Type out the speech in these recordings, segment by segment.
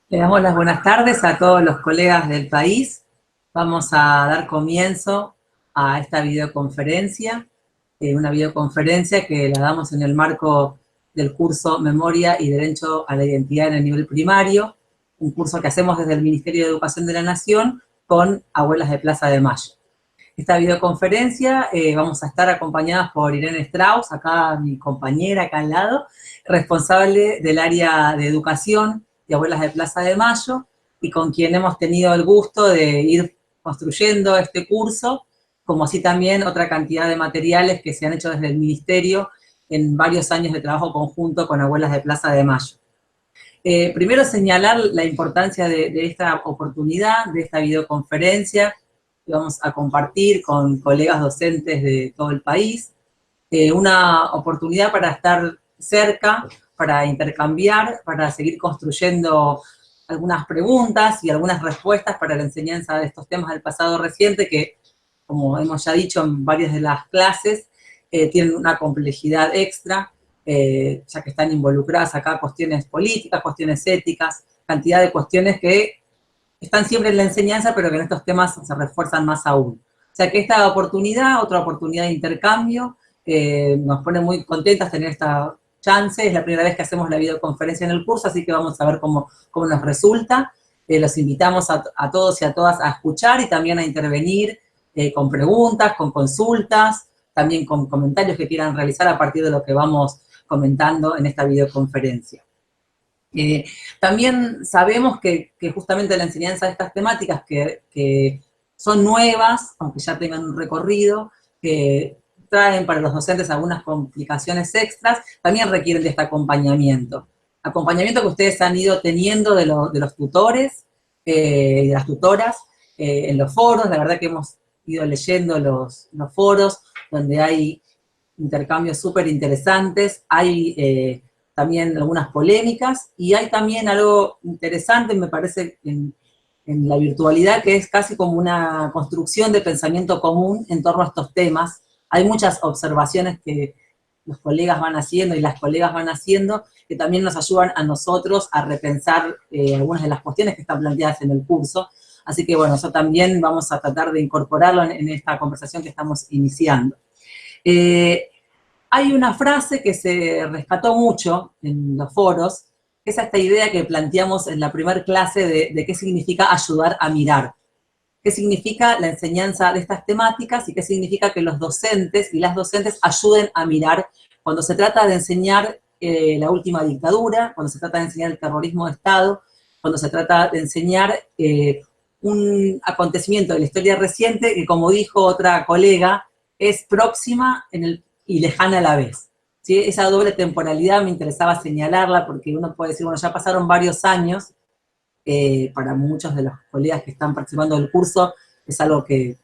Le damos las buenas tardes a todos los colegas del país. Vamos a dar comienzo a esta videoconferencia, una videoconferencia que la damos en el marco del curso Memoria y Derecho a la Identidad en el nivel primario, un curso que hacemos desde el Ministerio de Educación de la Nación con Abuelas de Plaza de Mayo. Esta videoconferencia vamos a estar acompañadas por Irene Strauss, acá mi compañera, acá al lado, responsable del área de educación de Abuelas de Plaza de Mayo, y con quien hemos tenido el gusto de ir construyendo este curso, como así también otra cantidad de materiales que se han hecho desde el Ministerio en varios años de trabajo conjunto con Abuelas de Plaza de Mayo. Primero señalar la importancia de esta oportunidad, de esta videoconferencia, que vamos a compartir con colegas docentes de todo el país, una oportunidad para estar cerca, para intercambiar, para seguir construyendo algunas preguntas y algunas respuestas para la enseñanza de estos temas del pasado reciente que, como hemos ya dicho en varias de las clases, tienen una complejidad extra, ya que están involucradas acá cuestiones políticas, cuestiones éticas, cantidad de cuestiones que están siempre en la enseñanza, pero que en estos temas se refuerzan más aún. O sea que esta oportunidad, otra oportunidad de intercambio, nos pone muy contentas tener esta chance. Es la primera vez que hacemos la videoconferencia en el curso, así que vamos a ver cómo nos resulta. Los invitamos a todos y a todas a escuchar y también a intervenir con preguntas, con consultas, también con comentarios que quieran realizar a partir de lo que vamos comentando en esta videoconferencia. También sabemos que justamente la enseñanza de estas temáticas que son nuevas, aunque ya tengan un recorrido, que traen para los docentes algunas complicaciones extras, también requieren de este acompañamiento. Acompañamiento que ustedes han ido teniendo de los tutores, de las tutoras, en los foros. La verdad que hemos ido leyendo los foros, donde hay intercambios súper interesantes, hay también algunas polémicas, y hay también algo interesante, me parece, en la virtualidad, que es casi como una construcción de pensamiento común en torno a estos temas. Hay muchas observaciones que los colegas van haciendo y las colegas van haciendo, que también nos ayudan a nosotros a repensar algunas de las cuestiones que están planteadas en el curso. Así que bueno, eso también vamos a tratar de incorporarlo en esta conversación que estamos iniciando. Hay una frase que se rescató mucho en los foros, que es esta idea que planteamos en la primera clase de qué significa ayudar a mirar, qué significa la enseñanza de estas temáticas y qué significa que los docentes y las docentes ayuden a mirar cuando se trata de enseñar la última dictadura, cuando se trata de enseñar el terrorismo de Estado, cuando se trata de enseñar un acontecimiento de la historia reciente que, como dijo otra colega, es próxima y lejana a la vez. ¿Sí? Esa doble temporalidad me interesaba señalarla porque uno puede decir, bueno, ya pasaron varios años, para muchos de los colegas que están participando del curso es algo que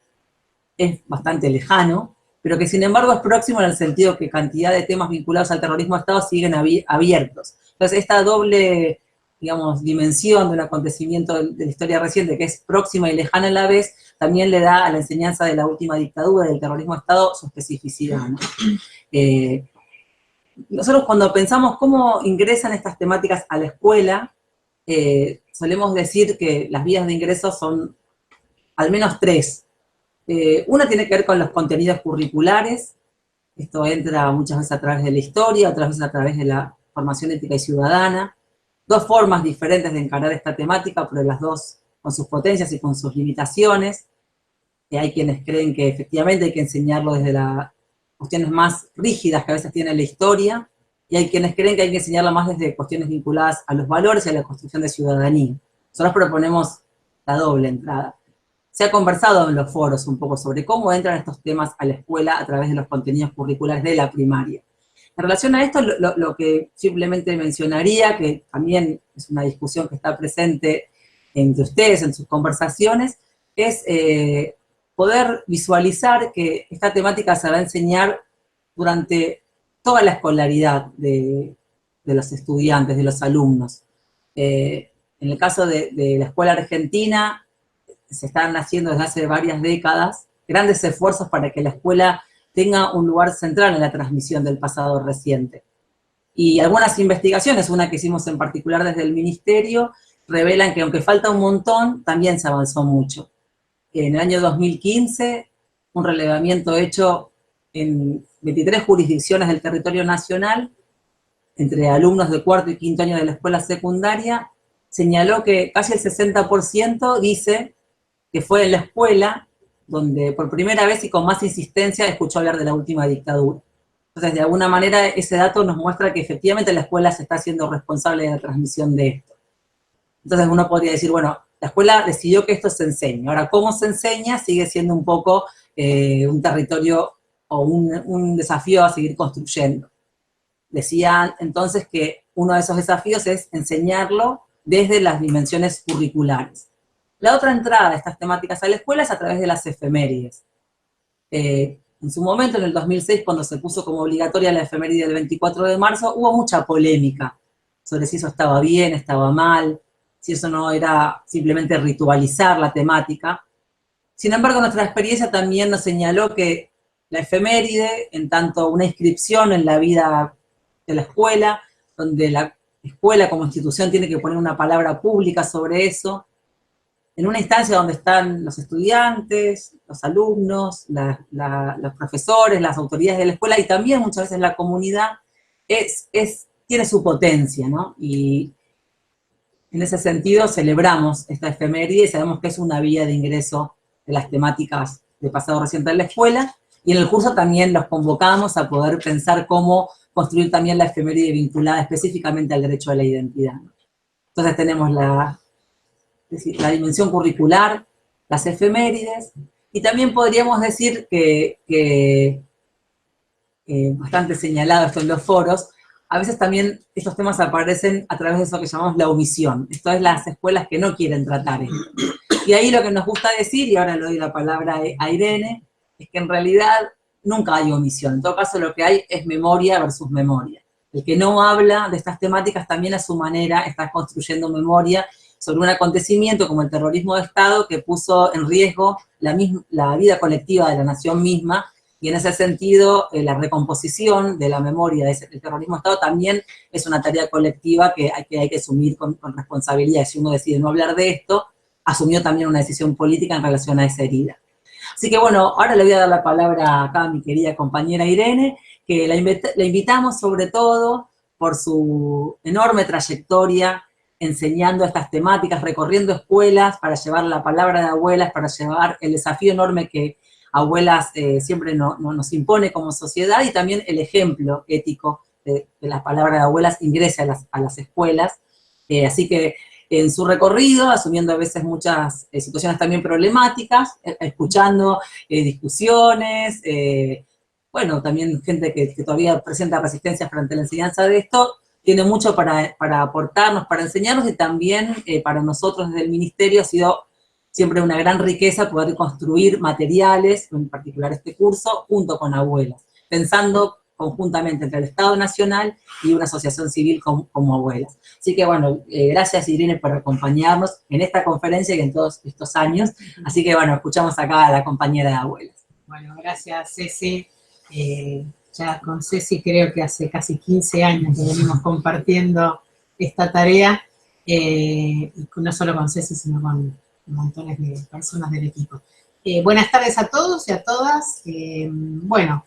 es bastante lejano, pero que sin embargo es próximo en el sentido que cantidad de temas vinculados al terrorismo de Estado siguen abiertos. Entonces esta doble, digamos, dimensión de un acontecimiento de la historia reciente que es próxima y lejana a la vez, también le da a la enseñanza de la última dictadura, del terrorismo de Estado, su especificidad, ¿no? Nosotros cuando pensamos cómo ingresan estas temáticas a la escuela, solemos decir que las vías de ingreso son al menos tres. Una tiene que ver con los contenidos curriculares. Esto entra muchas veces a través de la historia, otras veces a través de la formación ética y ciudadana. Dos formas diferentes de encarar esta temática, pero las dos con sus potencias y con sus limitaciones. Hay quienes creen que efectivamente hay que enseñarlo desde las cuestiones más rígidas que a veces tiene la historia, y hay quienes creen que hay que enseñarlo más desde cuestiones vinculadas a los valores y a la construcción de ciudadanía. Nosotros proponemos la doble entrada. Se ha conversado en los foros un poco sobre cómo entran estos temas a la escuela a través de los contenidos curriculares de la primaria. En relación a esto, lo que simplemente mencionaría, que también es una discusión que está presente entre ustedes en sus conversaciones, es poder visualizar que esta temática se va a enseñar durante toda la escolaridad de los estudiantes, de los alumnos. En el caso de la escuela argentina, se están haciendo desde hace varias décadas grandes esfuerzos para que la escuela tenga un lugar central en la transmisión del pasado reciente. Y algunas investigaciones, una que hicimos en particular desde el Ministerio, revelan que aunque falta un montón, también se avanzó mucho. En el año 2015, un relevamiento hecho en 23 jurisdicciones del territorio nacional, entre alumnos de cuarto y quinto año de la escuela secundaria, señaló que casi el 60% dice que fue en la escuela donde por primera vez y con más insistencia escuchó hablar de la última dictadura. Entonces, de alguna manera, ese dato nos muestra que efectivamente la escuela se está haciendo responsable de la transmisión de esto. Entonces uno podría decir, bueno, la escuela decidió que esto se enseñe. Ahora, cómo se enseña sigue siendo un poco un territorio o un desafío a seguir construyendo. Decía entonces que uno de esos desafíos es enseñarlo desde las dimensiones curriculares. La otra entrada de estas temáticas a la escuela es a través de las efemérides. En su momento, en el 2006, cuando se puso como obligatoria la efeméride del 24 de marzo, hubo mucha polémica sobre si eso estaba bien, estaba mal, si eso no era simplemente ritualizar la temática. Sin embargo, nuestra experiencia también nos señaló que la efeméride, en tanto una inscripción en la vida de la escuela, donde la escuela como institución tiene que poner una palabra pública sobre eso, en una instancia donde están los estudiantes, los alumnos, los profesores, las autoridades de la escuela y también muchas veces la comunidad, tiene su potencia, ¿no? Y en ese sentido celebramos esta efeméride y sabemos que es una vía de ingreso de las temáticas de pasado reciente en la escuela, y en el curso también los convocamos a poder pensar cómo construir también la efeméride vinculada específicamente al derecho a la identidad. Entonces tenemos la dimensión curricular, las efemérides, y también podríamos decir que bastante señalado esto en los foros, a veces también estos temas aparecen a través de eso que llamamos la omisión. Esto es las escuelas que no quieren tratar esto. Y ahí lo que nos gusta decir, y ahora le doy la palabra a Irene, es que en realidad nunca hay omisión. En todo caso, lo que hay es memoria versus memoria. El que no habla de estas temáticas también a su manera está construyendo memoria sobre un acontecimiento como el terrorismo de Estado que puso en riesgo la vida colectiva de la nación misma, y en ese sentido la recomposición de la memoria del terrorismo de Estado también es una tarea colectiva que hay que asumir con responsabilidad. Si uno decide no hablar de esto, asumió también una decisión política en relación a esa herida. Así que bueno, ahora le voy a dar la palabra acá a mi querida compañera Irene, que la invitamos sobre todo por su enorme trayectoria enseñando estas temáticas, recorriendo escuelas para llevar la palabra de abuelas, para llevar el desafío enorme que abuelas siempre nos impone como sociedad, y también el ejemplo ético de las palabras de abuelas ingrese a las escuelas. Así que en su recorrido, asumiendo a veces muchas situaciones también problemáticas, escuchando discusiones, bueno, también gente que todavía presenta resistencias frente a la enseñanza de esto, tiene mucho para aportarnos, para enseñarnos, y también para nosotros desde el Ministerio ha sido siempre una gran riqueza poder construir materiales, en particular este curso, junto con abuelas, pensando conjuntamente entre el Estado Nacional y una asociación civil como abuelas. Así que bueno, gracias Irene por acompañarnos en esta conferencia y en todos estos años. Así que bueno, escuchamos acá a la compañera de abuelas. Bueno, gracias Ceci. Ya con Ceci creo que hace casi 15 años que venimos compartiendo esta tarea, y no solo con Ceci, sino con montones de personas del equipo. Buenas tardes a todos y a todas. Bueno,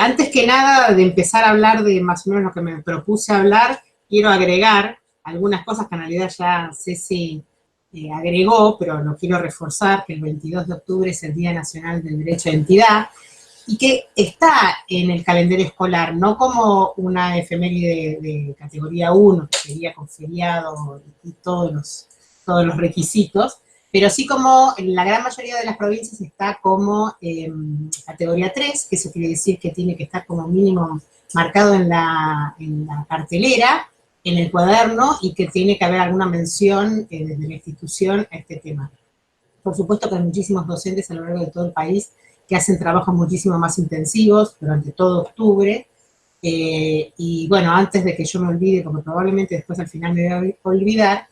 antes que nada de empezar a hablar de más o menos lo que me propuse hablar, quiero agregar algunas cosas que en realidad ya Ceci agregó, pero lo quiero reforzar, que el 22 de octubre es el Día Nacional del Derecho a Identidad, y que está en el calendario escolar, no como una efeméride de categoría 1, que sería con feriado y todos los requisitos, pero sí como en la gran mayoría de las provincias está como categoría 3, que eso quiere decir que tiene que estar como mínimo marcado en la cartelera, en el cuaderno, y que tiene que haber alguna mención desde la institución a este tema. Por supuesto que hay muchísimos docentes a lo largo de todo el país que hacen trabajos muchísimo más intensivos durante todo octubre, y bueno, antes de que yo me olvide, porque probablemente después al final me voy a olvidar,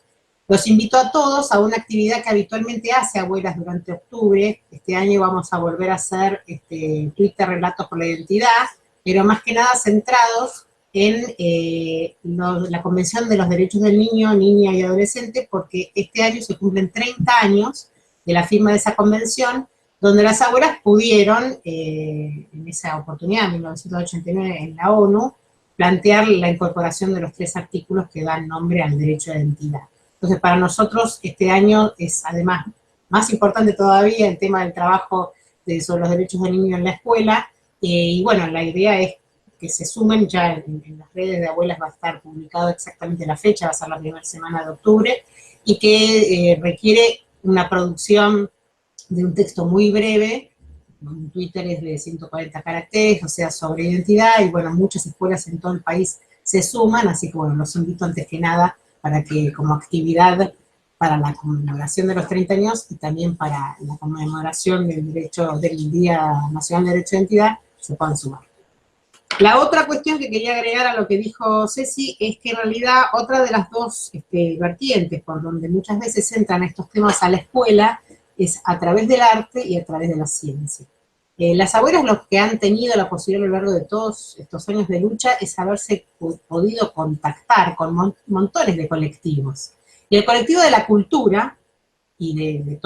los invito a todos a una actividad que habitualmente hace Abuelas durante octubre. Este año vamos a volver a hacer Twitter Relatos por la Identidad, pero más que nada centrados en la Convención de los Derechos del Niño, Niña y Adolescente, porque este año se cumplen 30 años de la firma de esa convención, donde las abuelas pudieron, en esa oportunidad, en 1989, en la ONU, plantear la incorporación de los 3 artículos que dan nombre al derecho de identidad. Entonces, para nosotros, este año es además más importante todavía el tema del trabajo sobre los derechos del niño en la escuela, y bueno, la idea es que se sumen, ya en las redes de abuelas va a estar publicado exactamente la fecha, va a ser la primera semana de octubre, y que requiere una producción de un texto muy breve, en Twitter es de 140 caracteres, o sea, sobre identidad, y bueno, muchas escuelas en todo el país se suman, así que bueno, los invito antes que nada para que como actividad para la conmemoración de los 30 años y también para la conmemoración del Día Nacional de Derecho de Identidad se puedan sumar. La otra cuestión que quería agregar a lo que dijo Ceci es que en realidad otra de las dos vertientes por donde muchas veces entran estos temas a la escuela es a través del arte y a través de la ciencia. Las abuelas, los que han tenido la posibilidad a lo largo de todos estos años de lucha, es haberse podido contactar con montones de colectivos. Y el colectivo de la cultura y de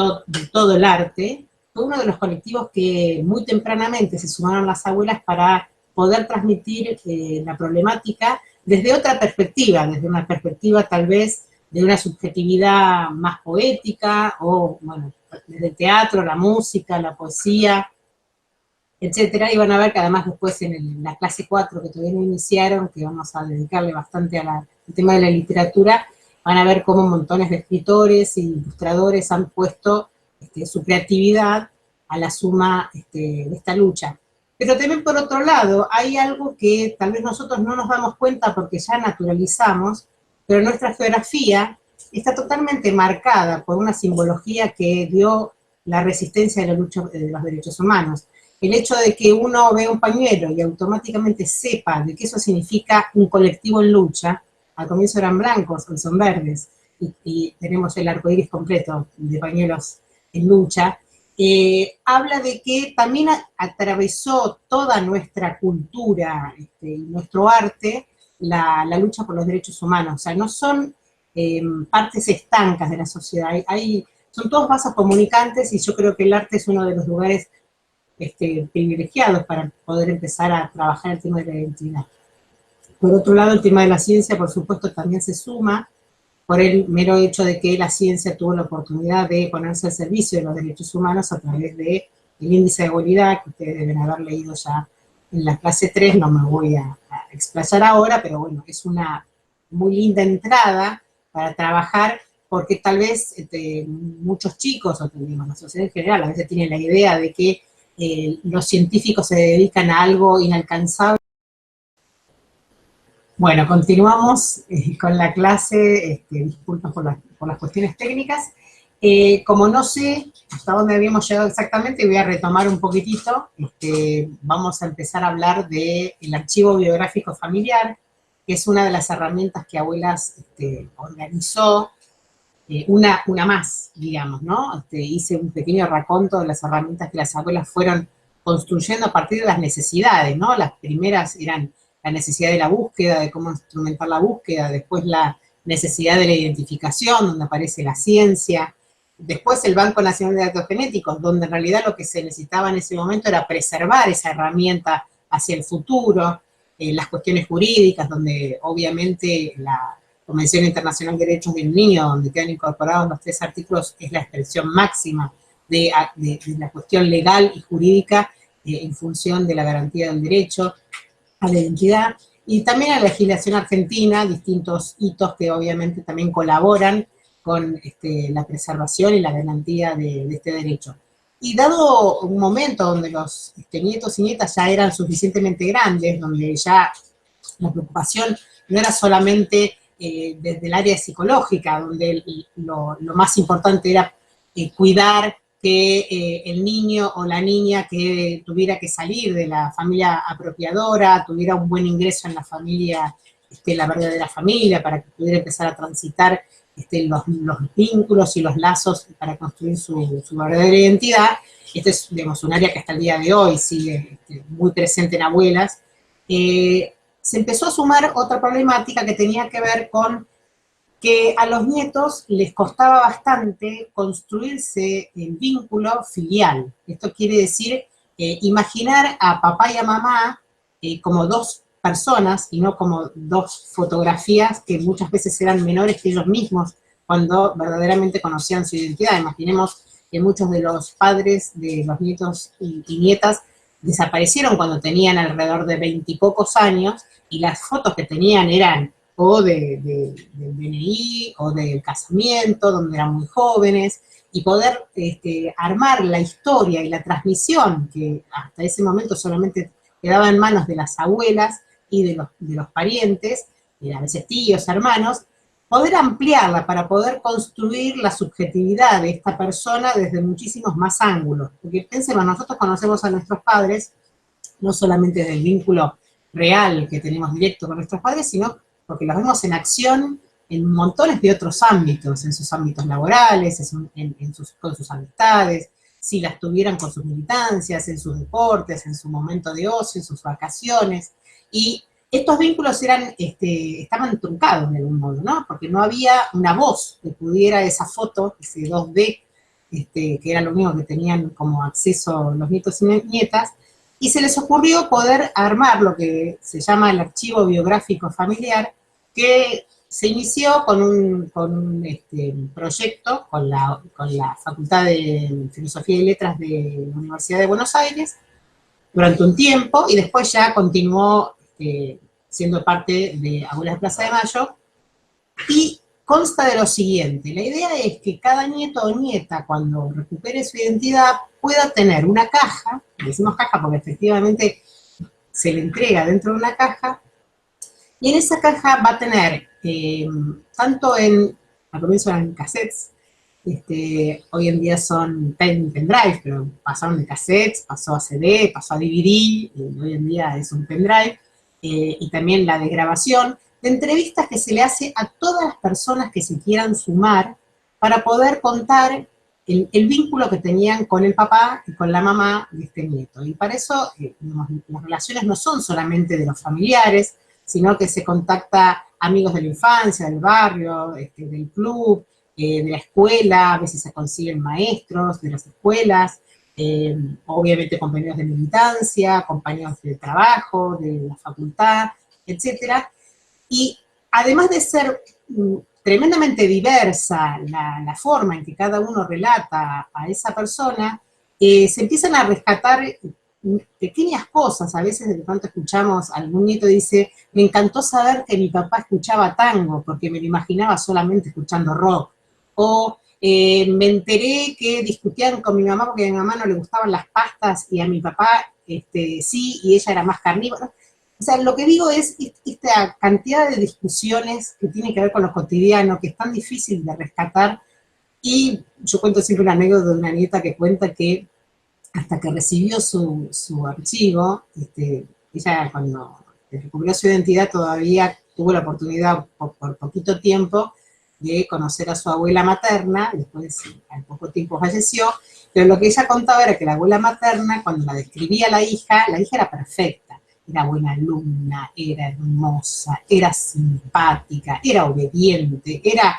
todo el arte fue uno de los colectivos que muy tempranamente se sumaron las abuelas para poder transmitir la problemática desde otra perspectiva, desde una perspectiva tal vez de una subjetividad más poética, o bueno, desde el teatro, la música, la poesía, etcétera, y van a ver que además después en la clase 4 que todavía no iniciaron, que vamos a dedicarle bastante al tema de la literatura, van a ver cómo montones de escritores e ilustradores han puesto su creatividad a la suma de esta lucha. Pero también por otro lado, hay algo que tal vez nosotros no nos damos cuenta porque ya naturalizamos, pero nuestra geografía está totalmente marcada por una simbología que dio la resistencia de la lucha de los derechos humanos. El hecho de que uno vea un pañuelo y automáticamente sepa de que eso significa un colectivo en lucha, al comienzo eran blancos, hoy son verdes, y tenemos el arco iris completo de pañuelos en lucha, habla de que también atravesó toda nuestra cultura y nuestro arte la lucha por los derechos humanos. O sea, no son partes estancas de la sociedad, son todos vasos comunicantes, y yo creo que el arte es uno de los lugares privilegiados para poder empezar a trabajar el tema de la identidad. Por otro lado, el tema de la ciencia, por supuesto, también se suma por el mero hecho de que la ciencia tuvo la oportunidad de ponerse al servicio de los derechos humanos a través del índice de igualdad, que ustedes deben haber leído ya en la clase 3, no me voy a explayar ahora, pero bueno, es una muy linda entrada para trabajar, porque tal vez muchos chicos, o digamos, la sociedad en general, a veces tienen la idea de que los científicos se dedican a algo inalcanzable. Bueno, continuamos con la clase, disculpas por las cuestiones técnicas. Como no sé hasta dónde habíamos llegado exactamente, voy a retomar un poquitito. Vamos a empezar a hablar del archivo biográfico familiar, que es una de las herramientas que Abuelas organizó, una más, digamos, ¿no? Hice un pequeño raconto de las herramientas que las abuelas fueron construyendo a partir de las necesidades, ¿no? Las primeras eran la necesidad de la búsqueda, de cómo instrumentar la búsqueda, después la necesidad de la identificación, donde aparece la ciencia, después el Banco Nacional de Datos Genéticos, donde en realidad lo que se necesitaba en ese momento era preservar esa herramienta hacia el futuro, las cuestiones jurídicas, donde obviamente la Convención Internacional de Derechos del Niño, donde quedan incorporados los 3 artículos, es la expresión máxima de la cuestión legal y jurídica en función de la garantía del derecho a la identidad, y también a la legislación argentina, distintos hitos que obviamente también colaboran con la preservación y la garantía de este derecho. Y dado un momento donde los nietos y nietas ya eran suficientemente grandes, donde ya la preocupación no era solamente desde el área psicológica, donde lo más importante era cuidar que el niño o la niña que tuviera que salir de la familia apropiadora, tuviera un buen ingreso en la familia, la verdadera familia, para que pudiera empezar a transitar los vínculos y los lazos para construir su verdadera identidad. Este es, digamos, un área que hasta el día de hoy sigue muy presente en Abuelas. se empezó a sumar otra problemática que tenía que ver con que a los nietos les costaba bastante construirse el vínculo filial. Esto quiere decir imaginar a papá y a mamá como dos personas y no como dos fotografías que muchas veces eran menores que ellos mismos cuando verdaderamente conocían su identidad. Imaginemos que muchos de los padres de los nietos y nietas desaparecieron cuando tenían alrededor de 20 y pocos años, y las fotos que tenían eran o del DNI, o del casamiento, donde eran muy jóvenes, y poder armar la historia y la transmisión, que hasta ese momento solamente quedaba en manos de las abuelas y de los parientes, a veces tíos, hermanos, poder ampliarla para poder construir la subjetividad de esta persona desde muchísimos más ángulos. Porque pensemos, nosotros conocemos a nuestros padres, no solamente desde el vínculo real que tenemos directo con nuestros padres, sino porque los vemos en acción en montones de otros ámbitos, en sus ámbitos laborales, con sus amistades, si las tuvieran con sus militancias, en sus deportes, en su momento de ocio, en sus vacaciones, y estos vínculos estaban truncados de algún modo, ¿no? Porque no había una voz que pudiera esa foto, ese 2D, que era lo único que tenían como acceso los nietos y nietas, y se les ocurrió poder armar lo que se llama el archivo biográfico familiar, que se inició con un proyecto con la Facultad de Filosofía y Letras de la Universidad de Buenos Aires durante un tiempo, y después ya continuó siendo parte de Abuelas de Plaza de Mayo, y consta de lo siguiente: la idea es que cada nieto o nieta, cuando recupere su identidad, pueda tener una caja, decimos caja porque efectivamente se le entrega dentro de una caja, y en esa caja va a tener, tanto al comienzo eran cassettes, hoy en día son pendrive, pero pasaron de cassettes, pasó a CD, pasó a DVD, y hoy en día es un pendrive, y también la de grabación, de entrevistas que se le hace a todas las personas que se quieran sumar para poder contar el vínculo que tenían con el papá y con la mamá de este nieto. Y para eso, las relaciones no son solamente de los familiares, sino que se contacta amigos de la infancia, del barrio, del club, de la escuela, a veces se consiguen maestros de las escuelas, obviamente compañeros de militancia, compañeros de trabajo, de la facultad, etcétera. Y además de ser tremendamente diversa la forma en que cada uno relata a esa persona, se empiezan a rescatar pequeñas cosas. A veces de pronto escuchamos, algún nieto dice, me encantó saber que mi papá escuchaba tango, porque me lo imaginaba solamente escuchando rock. O me enteré que discutían con mi mamá porque a mi mamá no le gustaban las pastas y a mi papá sí, y ella era más carnívora. O sea, lo que digo es esta cantidad de discusiones que tiene que ver con lo cotidiano, que es tan difícil de rescatar. Y yo cuento siempre una anécdota de una nieta que cuenta que hasta que recibió su archivo, ella cuando recuperó su identidad todavía tuvo la oportunidad por poquito tiempo de conocer a su abuela materna, después al poco tiempo falleció, pero lo que ella contaba era que la abuela materna, cuando la describía a la hija era perfecta, era buena alumna, era hermosa, era simpática, era obediente, era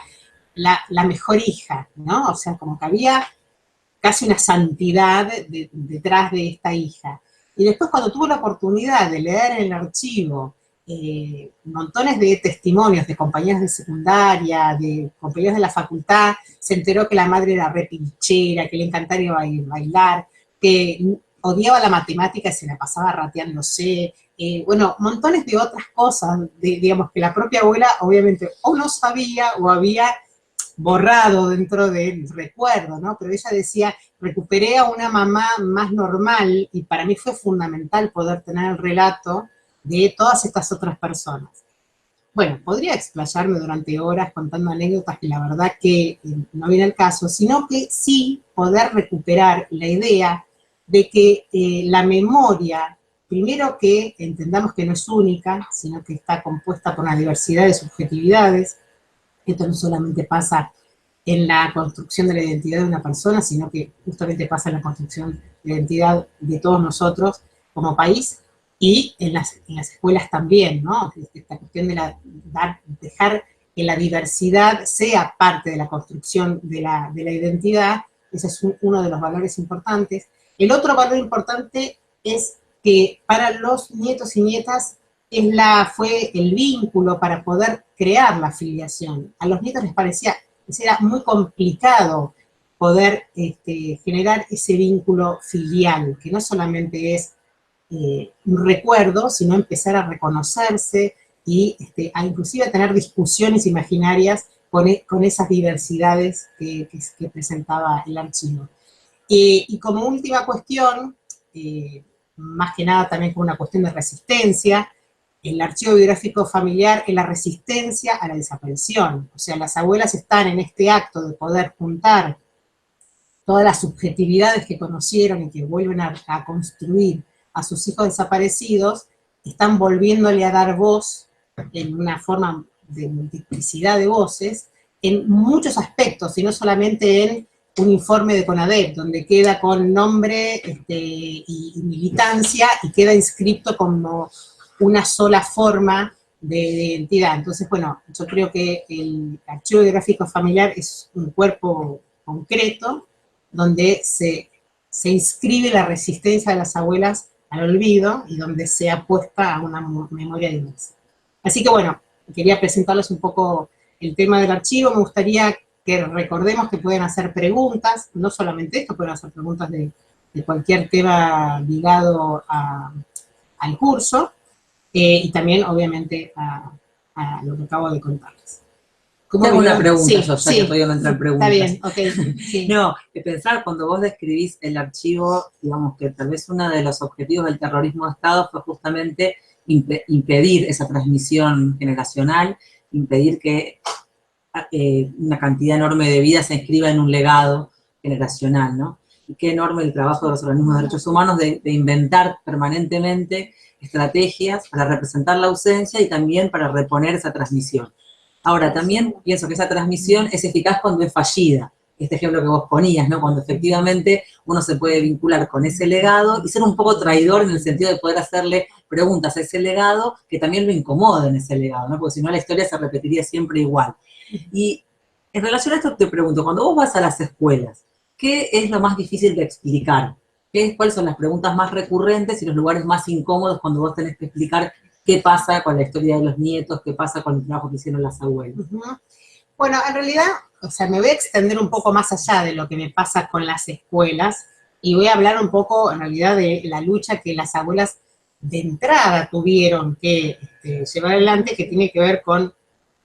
la mejor hija, ¿no? O sea, como que había casi una santidad detrás de esta hija. Y después, cuando tuvo la oportunidad de leer en el archivo montones de testimonios de compañeros de secundaria, de compañeros de la facultad, se enteró que la madre era re pinchera, que le encantaba bailar, que odiaba la matemática y se la pasaba rateándose, bueno, montones de otras cosas, digamos, que la propia abuela obviamente o no sabía o había borrado dentro del recuerdo, ¿no? Pero ella decía, recuperé a una mamá más normal, y para mí fue fundamental poder tener el relato de todas estas otras personas. Bueno, podría explayarme durante horas contando anécdotas que la verdad que no viene al caso, sino que sí poder recuperar la idea de que la memoria, primero que entendamos que no es única, sino que está compuesta por una diversidad de subjetividades. Esto no solamente pasa en la construcción de la identidad de una persona, sino que justamente pasa en la construcción de la identidad de todos nosotros como país, Y en las escuelas también, ¿no? Esta cuestión de dejar que la diversidad sea parte de la construcción de la identidad, ese es uno de los valores importantes. El otro valor importante es que para los nietos y nietas fue el vínculo para poder crear la filiación. A los nietos les era muy complicado poder generar ese vínculo filial, que no solamente es un recuerdo, sino empezar a reconocerse y inclusive a tener discusiones imaginarias con esas diversidades que presentaba el archivo. Y como última cuestión, más que nada también como una cuestión de resistencia, el archivo biográfico familiar es la resistencia a la desaparición. O sea, las abuelas están en este acto de poder juntar todas las subjetividades que conocieron y que vuelven a construir a sus hijos desaparecidos, están volviéndole a dar voz en una forma de multiplicidad de voces, en muchos aspectos, y no solamente en un informe de CONADEP, donde queda con nombre y militancia, y queda inscrito como una sola forma de identidad. Entonces, bueno, yo creo que el archivo biográfico familiar es un cuerpo concreto, donde se inscribe la resistencia de las abuelas al olvido, y donde se apuesta a una memoria diversa. Así que bueno, quería presentarles un poco el tema del archivo. Me gustaría que recordemos que pueden hacer preguntas, no solamente esto, pueden hacer preguntas de cualquier tema ligado al curso, y también, obviamente, a lo que acabo de contarles. Tengo una pregunta, sí, yo, ya que todavía no entra en preguntas. Está bien, ok. Sí. No, pensar cuando vos describís el archivo, digamos que tal vez uno de los objetivos del terrorismo de Estado fue justamente impedir esa transmisión generacional, impedir que una cantidad enorme de vidas se inscriba en un legado generacional, ¿no? Y qué enorme el trabajo de los organismos de derechos humanos de inventar permanentemente estrategias para representar la ausencia y también para reponer esa transmisión. Ahora, también pienso que esa transmisión es eficaz cuando es fallida. Este ejemplo que vos ponías, ¿no? Cuando efectivamente uno se puede vincular con ese legado y ser un poco traidor en el sentido de poder hacerle preguntas a ese legado que también lo incomoden ese legado, ¿no? Porque si no la historia se repetiría siempre igual. Y en relación a esto te pregunto, cuando vos vas a las escuelas, ¿qué es lo más difícil de explicar? ¿Cuáles son las preguntas más recurrentes y los lugares más incómodos cuando vos tenés que explicar qué pasa con la historia de los nietos, qué pasa con el trabajo que hicieron las abuelas? Bueno, en realidad, o sea, me voy a extender un poco más allá de lo que me pasa con las escuelas y voy a hablar un poco, en realidad, de la lucha que las abuelas de entrada tuvieron que llevar adelante, que tiene que ver con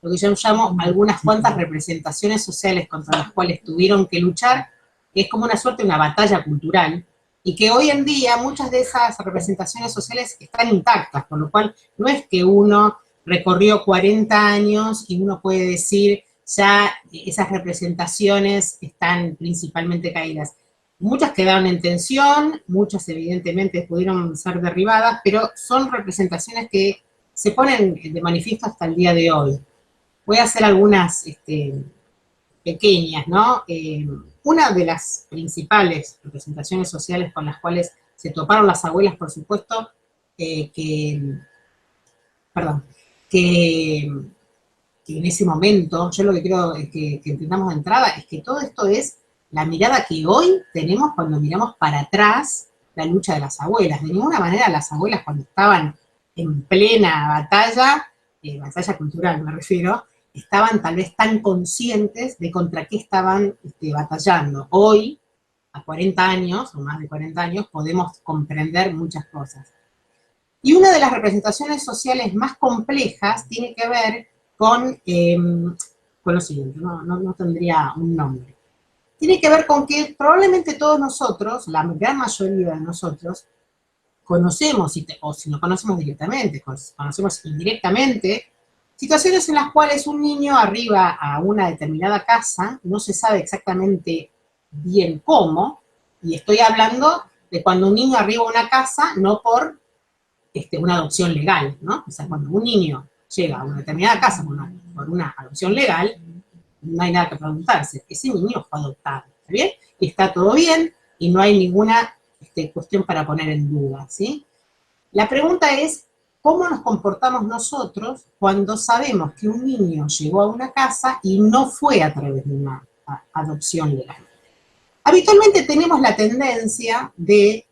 lo que yo llamo algunas cuantas representaciones sociales contra las cuales tuvieron que luchar, que es como una suerte de una batalla cultural, y que hoy en día muchas de esas representaciones sociales están intactas, por lo cual no es que uno recorrió 40 años y uno puede decir ya esas representaciones están principalmente caídas. Muchas quedaron en tensión, muchas evidentemente pudieron ser derribadas, pero son representaciones que se ponen de manifiesto hasta el día de hoy. Voy a hacer algunas pequeñas, ¿no? Una de las principales representaciones sociales con las cuales se toparon las abuelas, por supuesto, que en ese momento, yo lo que quiero que entendamos de entrada es que todo esto es la mirada que hoy tenemos cuando miramos para atrás la lucha de las abuelas. De ninguna manera las abuelas, cuando estaban en plena batalla cultural me refiero, estaban tal vez tan conscientes de contra qué estaban batallando. Hoy, a 40 años, o más de 40 años, podemos comprender muchas cosas. Y una de las representaciones sociales más complejas tiene que ver con lo siguiente, no tendría un nombre. Tiene que ver con que probablemente todos nosotros, la gran mayoría de nosotros, conocemos, o si no conocemos directamente, conocemos indirectamente, situaciones en las cuales un niño arriba a una determinada casa, no se sabe exactamente bien cómo, y estoy hablando de cuando un niño arriba a una casa, no por una adopción legal, ¿no? O sea, cuando un niño llega a una determinada casa por una adopción legal, no hay nada que preguntarse, ese niño fue adoptado, ¿está bien? Y está todo bien, y no hay ninguna cuestión para poner en duda, ¿sí? La pregunta es, ¿cómo nos comportamos nosotros cuando sabemos que un niño llegó a una casa y no fue a través de una adopción legal? Habitualmente tenemos la tendencia de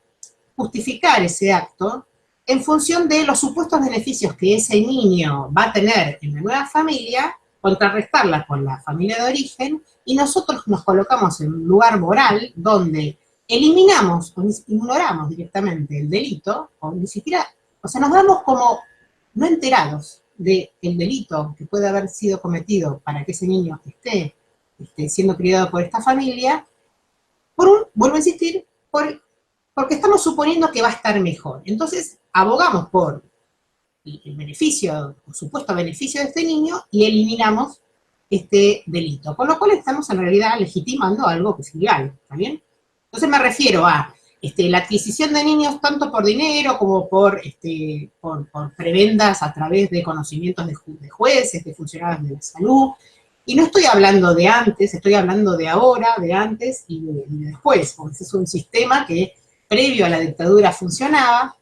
justificar ese acto en función de los supuestos beneficios que ese niño va a tener en la nueva familia, contrarrestarla con la familia de origen, y nosotros nos colocamos en un lugar moral donde eliminamos o ignoramos directamente el delito, o ni siquiera, o sea, nos damos como no enterados del delito que puede haber sido cometido para que ese niño esté siendo criado por esta familia, vuelvo a insistir, porque estamos suponiendo que va a estar mejor. Entonces, abogamos por el beneficio, o supuesto beneficio de este niño, y eliminamos este delito. Con lo cual estamos en realidad legitimando algo que es ilegal, ¿está bien? Entonces me refiero a la adquisición de niños tanto por dinero como por prebendas a través de conocimientos de jueces, de funcionarios de la salud. Y no estoy hablando de antes, estoy hablando de ahora, de antes y de después, porque es un sistema que previo a la dictadura funcionaba,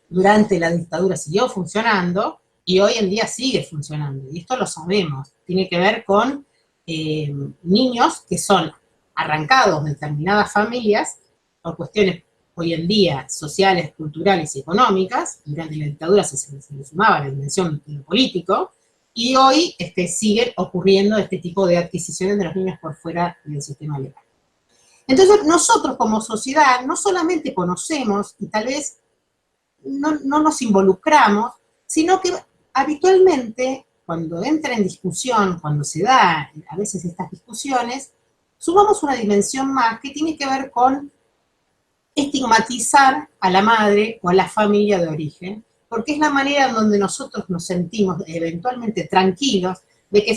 durante la dictadura siguió funcionando y hoy en día sigue funcionando. Y esto lo sabemos, tiene que ver con niños que son arrancados de determinadas familias por cuestiones hoy en día sociales, culturales y económicas. Durante la dictadura se le sumaba la dimensión de lo político, y hoy sigue ocurriendo este tipo de adquisiciones de los niños por fuera del sistema legal. Entonces nosotros como sociedad no solamente conocemos y tal vez no nos involucramos, sino que habitualmente cuando entra en discusión, cuando se da a veces estas discusiones, sumamos una dimensión más que tiene que ver con estigmatizar a la madre o a la familia de origen, porque es la manera en donde nosotros nos sentimos eventualmente tranquilos de que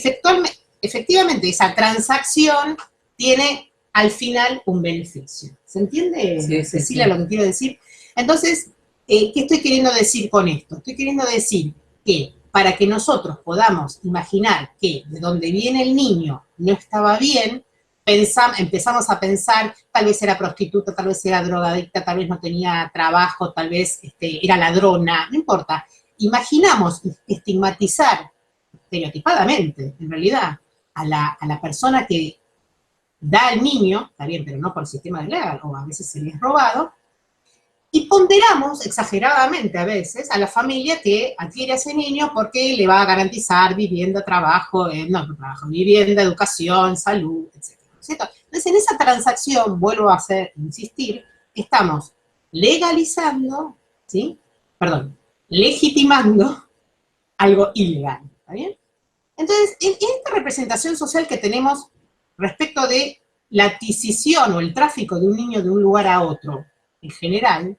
efectivamente esa transacción tiene al final un beneficio. ¿Se entiende, Sí, Cecilia, sí. lo que quiero decir? Entonces, ¿qué estoy queriendo decir con esto? Estoy queriendo decir que para que nosotros podamos imaginar que de donde viene el niño no estaba bien, empezamos a pensar, tal vez era prostituta, tal vez era drogadicta, tal vez no tenía trabajo, tal vez era ladrona, no importa. Imaginamos estigmatizar estereotipadamente, en realidad, a la persona que da al niño, está bien, pero no por el sistema legal, o a veces se le es robado, y ponderamos exageradamente a veces a la familia que adquiere a ese niño porque le va a garantizar vivienda, trabajo, vivienda, educación, salud, etc. ¿Cierto? Entonces, en esa transacción, vuelvo a insistir, estamos legalizando, ¿sí? Perdón, legitimando algo ilegal, ¿está bien? Entonces, en esta representación social que tenemos respecto de la adquisición o el tráfico de un niño de un lugar a otro, en general,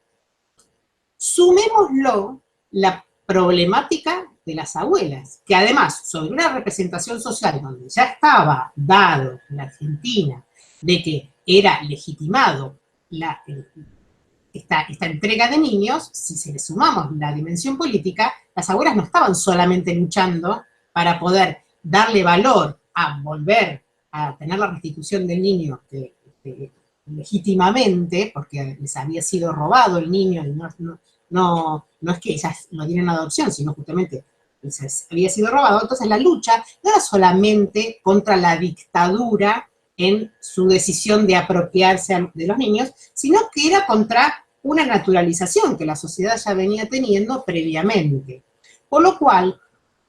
sumémoslo la problemática de las abuelas, que además, sobre una representación social donde ya estaba dado en la Argentina de que era legitimado esta entrega de niños, si se le sumamos la dimensión política, las abuelas no estaban solamente luchando para poder darle valor a volver a tener la restitución del niño legítimamente, porque les había sido robado el niño y no es que ellas lo tienen en adopción, sino justamente les había sido robado. Entonces la lucha no era solamente contra la dictadura en su decisión de apropiarse de los niños, sino que era contra una naturalización que la sociedad ya venía teniendo previamente. Por lo cual,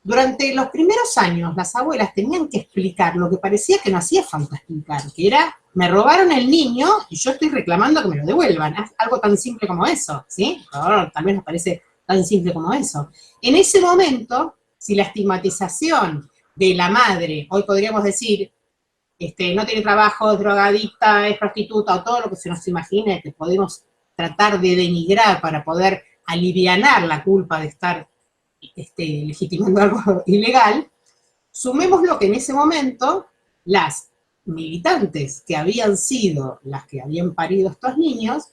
durante los primeros años, las abuelas tenían que explicar lo que parecía que no hacía falta explicar, que era, me robaron el niño y yo estoy reclamando que me lo devuelvan. Algo tan simple como eso, ¿sí? Ahora tal vez nos parece tan simple como eso. En ese momento, si la estigmatización de la madre, hoy podríamos decir, no tiene trabajo, es drogadicta, es prostituta, o todo lo que se nos imagine, que podemos tratar de denigrar para poder alivianar la culpa de estar legitimando algo ilegal, sumémoslo que en ese momento las militantes que habían sido las que habían parido estos niños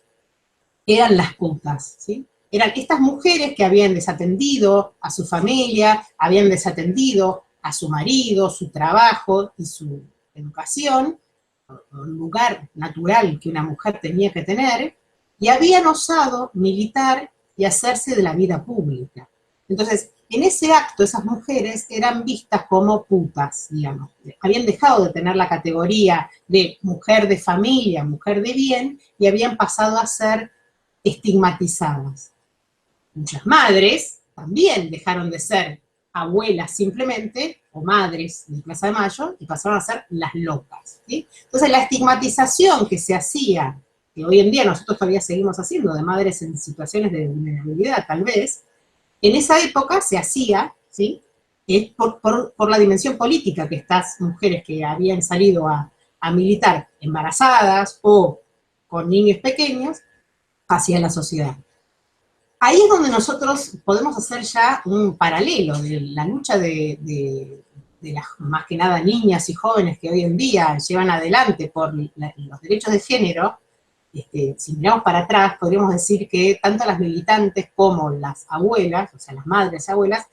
eran las putas, ¿sí? Eran estas mujeres que habían desatendido a su familia, habían desatendido a su marido, su trabajo y su educación, un lugar natural que una mujer tenía que tener, y habían osado militar y hacerse de la vida pública. Entonces, en ese acto, esas mujeres eran vistas como putas, digamos. Habían dejado de tener la categoría de mujer de familia, mujer de bien, y habían pasado a ser estigmatizadas. Muchas madres también dejaron de ser abuelas simplemente, o madres de Plaza de Mayo, y pasaron a ser las locas, ¿sí? Entonces la estigmatización que se hacía, que hoy en día nosotros todavía seguimos haciendo, de madres en situaciones de vulnerabilidad tal vez, en esa época se hacía, ¿sí? Es por la dimensión política que estas mujeres que habían salido a militar embarazadas o con niños pequeños, hacia la sociedad. Ahí es donde nosotros podemos hacer ya un paralelo de la lucha de las, más que nada, niñas y jóvenes que hoy en día llevan adelante por los derechos de género. Si miramos para atrás, podríamos decir que tanto las militantes como las abuelas, o sea, las madres y abuelas,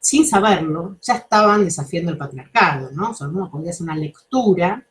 sin saberlo, ya estaban desafiando el patriarcado, ¿no? O sea, uno podría hacer una lectura,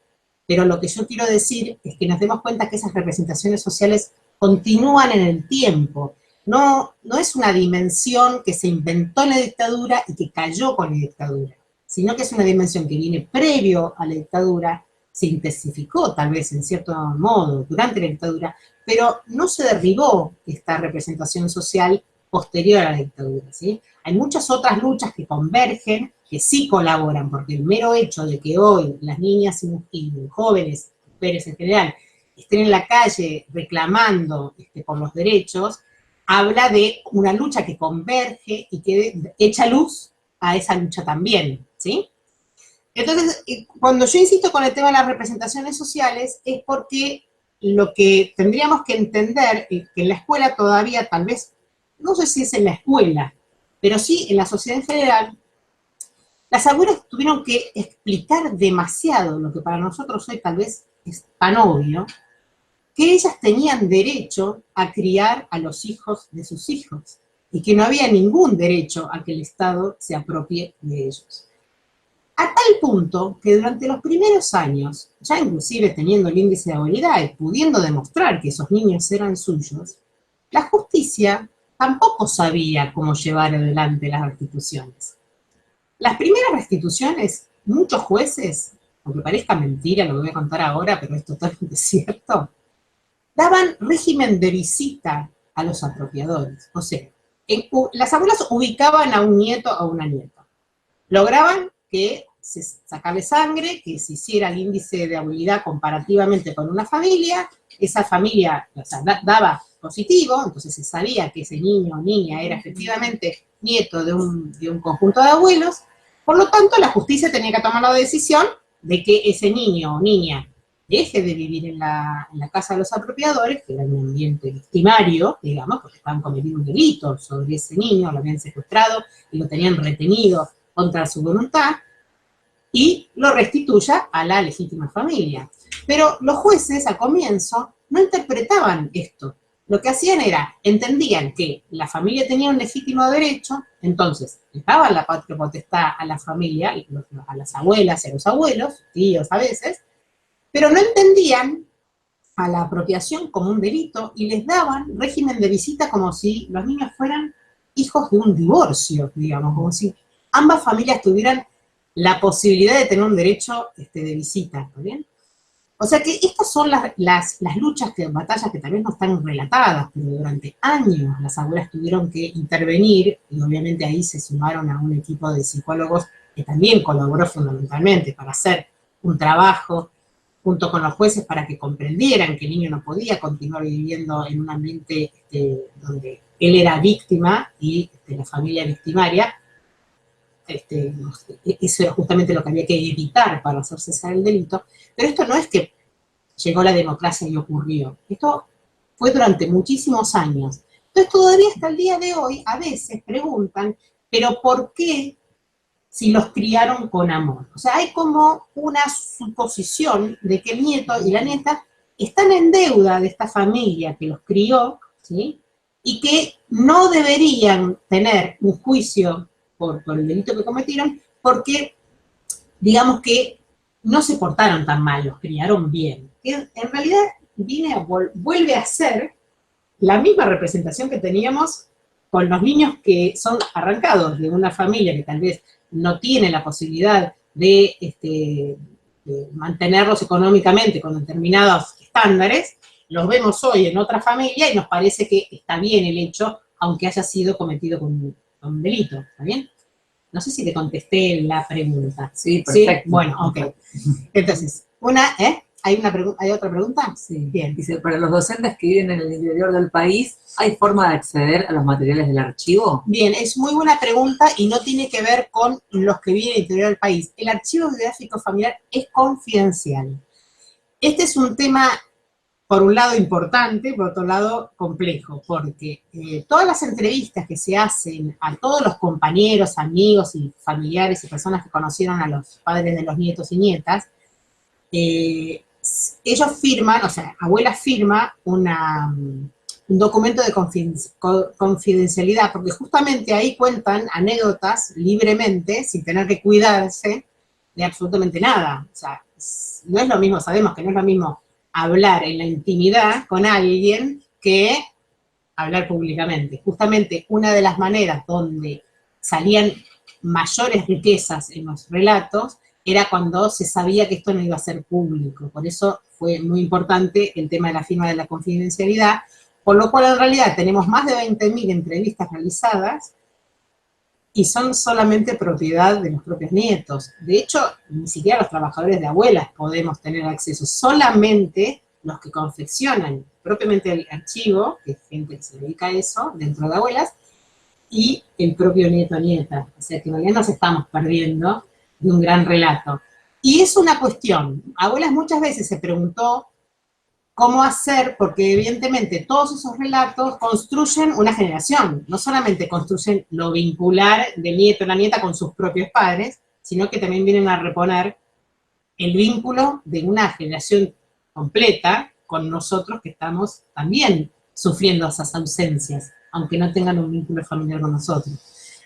pero lo que yo quiero decir es que nos demos cuenta que esas representaciones sociales continúan en el tiempo. No es una dimensión que se inventó en la dictadura y que cayó con la dictadura, sino que es una dimensión que viene previo a la dictadura, se intensificó tal vez en cierto modo durante la dictadura, pero no se derribó esta representación social posterior a la dictadura, ¿sí? Hay muchas otras luchas que convergen, que sí colaboran, porque el mero hecho de que hoy las niñas y jóvenes, mujeres en general, estén en la calle reclamando por los derechos, habla de una lucha que converge y que echa luz a esa lucha también, ¿sí? Entonces, cuando yo insisto con el tema de las representaciones sociales, es porque lo que tendríamos que entender es que en la escuela todavía, tal vez, no sé si es en la escuela, pero sí en la sociedad en general, las abuelas tuvieron que explicar demasiado lo que para nosotros hoy tal vez es tan obvio, que ellas tenían derecho a criar a los hijos de sus hijos y que no había ningún derecho a que el Estado se apropie de ellos. A tal punto que durante los primeros años, ya inclusive teniendo el índice de habilidad y pudiendo demostrar que esos niños eran suyos, la justicia tampoco sabía cómo llevar adelante las restituciones. Las primeras restituciones, muchos jueces, aunque parezca mentira lo que voy a contar ahora, pero es totalmente cierto, daban régimen de visita a los apropiadores. O sea, las abuelas ubicaban a un nieto o a una nieta. Lograban que se sacara sangre, que se hiciera el índice de habilidad comparativamente con una familia, esa familia, o sea, daba positivo, entonces se sabía que ese niño o niña era efectivamente nieto de un conjunto de abuelos, por lo tanto la justicia tenía que tomar la decisión de que ese niño o niña deje de vivir en la casa de los apropiadores, que era un ambiente victimario, digamos, porque estaban cometiendo un delito sobre ese niño, lo habían secuestrado y lo tenían retenido contra su voluntad, y lo restituya a la legítima familia. Pero los jueces, al comienzo, no interpretaban esto. Lo que hacían era, entendían que la familia tenía un legítimo derecho, entonces les daban la patria potestad a la familia, a las abuelas y a los abuelos, tíos a veces, pero no entendían a la apropiación como un delito y les daban régimen de visita como si los niños fueran hijos de un divorcio, digamos, como si ambas familias tuvieran la posibilidad de tener un derecho de visita, ¿está bien? O sea que estas son las luchas, batallas que tal vez no están relatadas, pero durante años las abuelas tuvieron que intervenir, y obviamente ahí se sumaron a un equipo de psicólogos que también colaboró fundamentalmente para hacer un trabajo junto con los jueces para que comprendieran que el niño no podía continuar viviendo en un ambiente donde él era víctima y la familia victimaria. Eso era justamente lo que había que evitar para hacer cesar el delito, pero esto no es que llegó la democracia y ocurrió, esto fue durante muchísimos años. Entonces todavía hasta el día de hoy a veces preguntan, pero ¿por qué si los criaron con amor? O sea, hay como una suposición de que el nieto y la nieta están en deuda de esta familia que los crió, ¿sí? Y que no deberían tener un juicio por el delito que cometieron, porque digamos que no se portaron tan mal, los criaron bien. Que en realidad vuelve a ser la misma representación que teníamos con los niños que son arrancados de una familia que tal vez no tiene la posibilidad de mantenerlos económicamente con determinados estándares, los vemos hoy en otra familia y nos parece que está bien el hecho, aunque haya sido cometido con un delito, ¿está bien? No sé si te contesté la pregunta. Sí, perfecto. ¿Sí? Bueno, ok. Entonces, ¿hay otra pregunta? Sí. Bien. Dice, para los docentes que viven en el interior del país, ¿hay forma de acceder a los materiales del archivo? Bien, es muy buena pregunta y no tiene que ver con los que viven en el interior del país. El archivo bibliográfico familiar es confidencial. Este es un tema, por un lado, importante, por otro lado, complejo, porque todas las entrevistas que se hacen a todos los compañeros, amigos y familiares y personas que conocieron a los padres de los nietos y nietas, ellos firman, o sea, abuela firma un documento de confidencialidad, porque justamente ahí cuentan anécdotas libremente, sin tener que cuidarse de absolutamente nada. O sea, no es lo mismo, sabemos que no es lo mismo hablar en la intimidad con alguien que hablar públicamente. Justamente una de las maneras donde salían mayores riquezas en los relatos era cuando se sabía que esto no iba a ser público. Por eso fue muy importante el tema de la firma de la confidencialidad, por lo cual en realidad tenemos más de 20.000 entrevistas realizadas y son solamente propiedad de los propios nietos. De hecho, ni siquiera los trabajadores de abuelas podemos tener acceso, solamente los que confeccionan propiamente el archivo, que es gente que se dedica a eso, dentro de abuelas, y el propio nieto o nieta. O sea que en realidad nos estamos perdiendo de un gran relato. Y es una cuestión, abuelas muchas veces se preguntó cómo hacer, porque evidentemente todos esos relatos construyen una generación, no solamente construyen lo vincular del nieto o la nieta con sus propios padres, sino que también vienen a reponer el vínculo de una generación completa con nosotros que estamos también sufriendo esas ausencias, aunque no tengan un vínculo familiar con nosotros.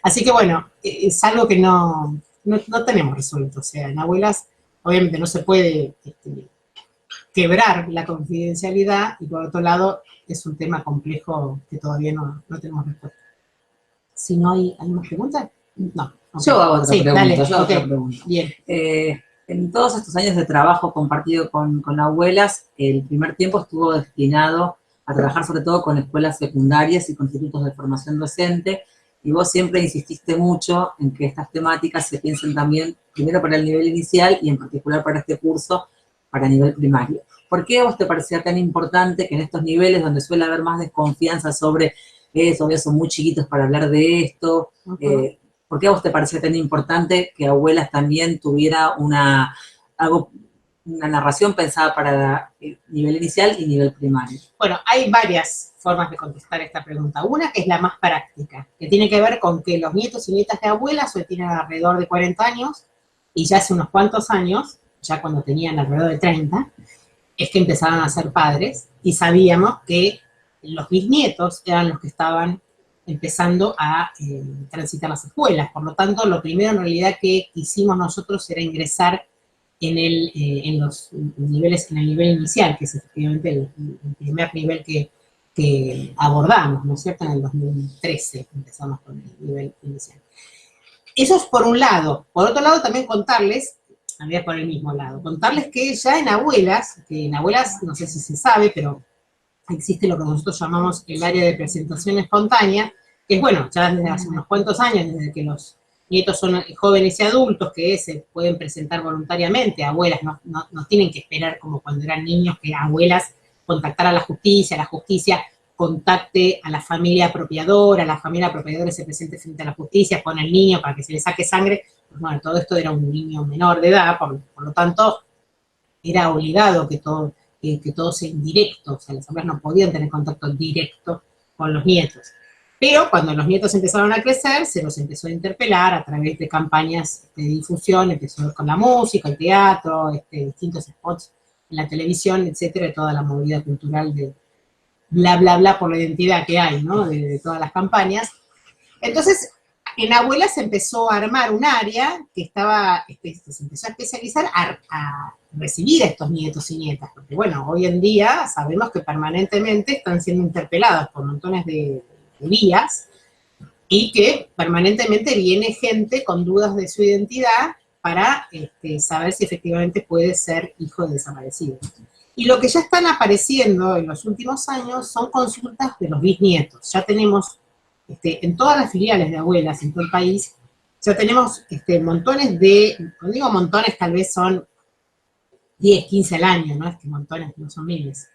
Así que bueno, es algo que no tenemos resuelto. O sea, en abuelas obviamente no se puede quebrar la confidencialidad y por otro lado es un tema complejo que todavía no tenemos respuesta. Si no hay más preguntas, no. Okay. Yo hago otra pregunta. Dale, yo hago otra pregunta. Bien. En todos estos años de trabajo compartido con abuelas, el primer tiempo estuvo destinado a trabajar sobre todo con escuelas secundarias y con institutos de formación docente, y vos siempre insististe mucho en que estas temáticas se piensen también, primero para el nivel inicial y en particular para este curso, para nivel primario. ¿Por qué a vos te parecía tan importante que en estos niveles donde suele haber más desconfianza sobre todavía son muy chiquitos para hablar de esto, ¿por qué a vos te parecía tan importante que abuelas también tuviera una narración pensada para nivel inicial y nivel primario? Bueno, hay varias formas de contestar esta pregunta. Una que es la más práctica, que tiene que ver con que los nietos y nietas de abuelas hoy tienen alrededor de 40 años y ya hace unos cuantos años, ya cuando tenían alrededor de 30, es que empezaban a ser padres y sabíamos que los bisnietos eran los que estaban empezando a transitar las escuelas. Por lo tanto, lo primero en realidad que hicimos nosotros era ingresar en los niveles, en el nivel inicial, que es efectivamente el primer nivel que abordamos, ¿no es cierto? En el 2013 empezamos con el nivel inicial. Eso es por un lado. Por otro lado, también contarles, voy a por el mismo lado, contarles que ya en abuelas, no sé si se sabe, pero existe lo que nosotros llamamos el área de presentación espontánea, que es, bueno, ya desde hace unos cuantos años, desde que los nietos son jóvenes y adultos, que se pueden presentar voluntariamente, abuelas no tienen que esperar como cuando eran niños, que abuelas contactar a la justicia contacte a la familia apropiadora se presente frente a la justicia, pone al niño para que se le saque sangre. Pues bueno, todo esto era un niño menor de edad, por lo tanto, era obligado que todo sea indirecto, o sea, las abuelas no podían tener contacto directo con los nietos. Pero cuando los nietos empezaron a crecer, se los empezó a interpelar a través de campañas de difusión, empezó con la música, el teatro, distintos spots en la televisión, etcétera, toda la movida cultural de bla, bla, bla por la identidad que hay, ¿no? De todas las campañas. Entonces, en abuelas se empezó a armar un área que estaba, se empezó a especializar a recibir a estos nietos y nietas, porque bueno, hoy en día sabemos que permanentemente están siendo interpelados por montones de vías, y que permanentemente viene gente con dudas de su identidad para saber si efectivamente puede ser hijo de desaparecido. Y lo que ya están apareciendo en los últimos años son consultas de los bisnietos. Ya tenemos, en todas las filiales de abuelas en todo el país, ya tenemos montones de, cuando digo montones tal vez son 10, 15 al año, ¿no? Es que montones no son miles.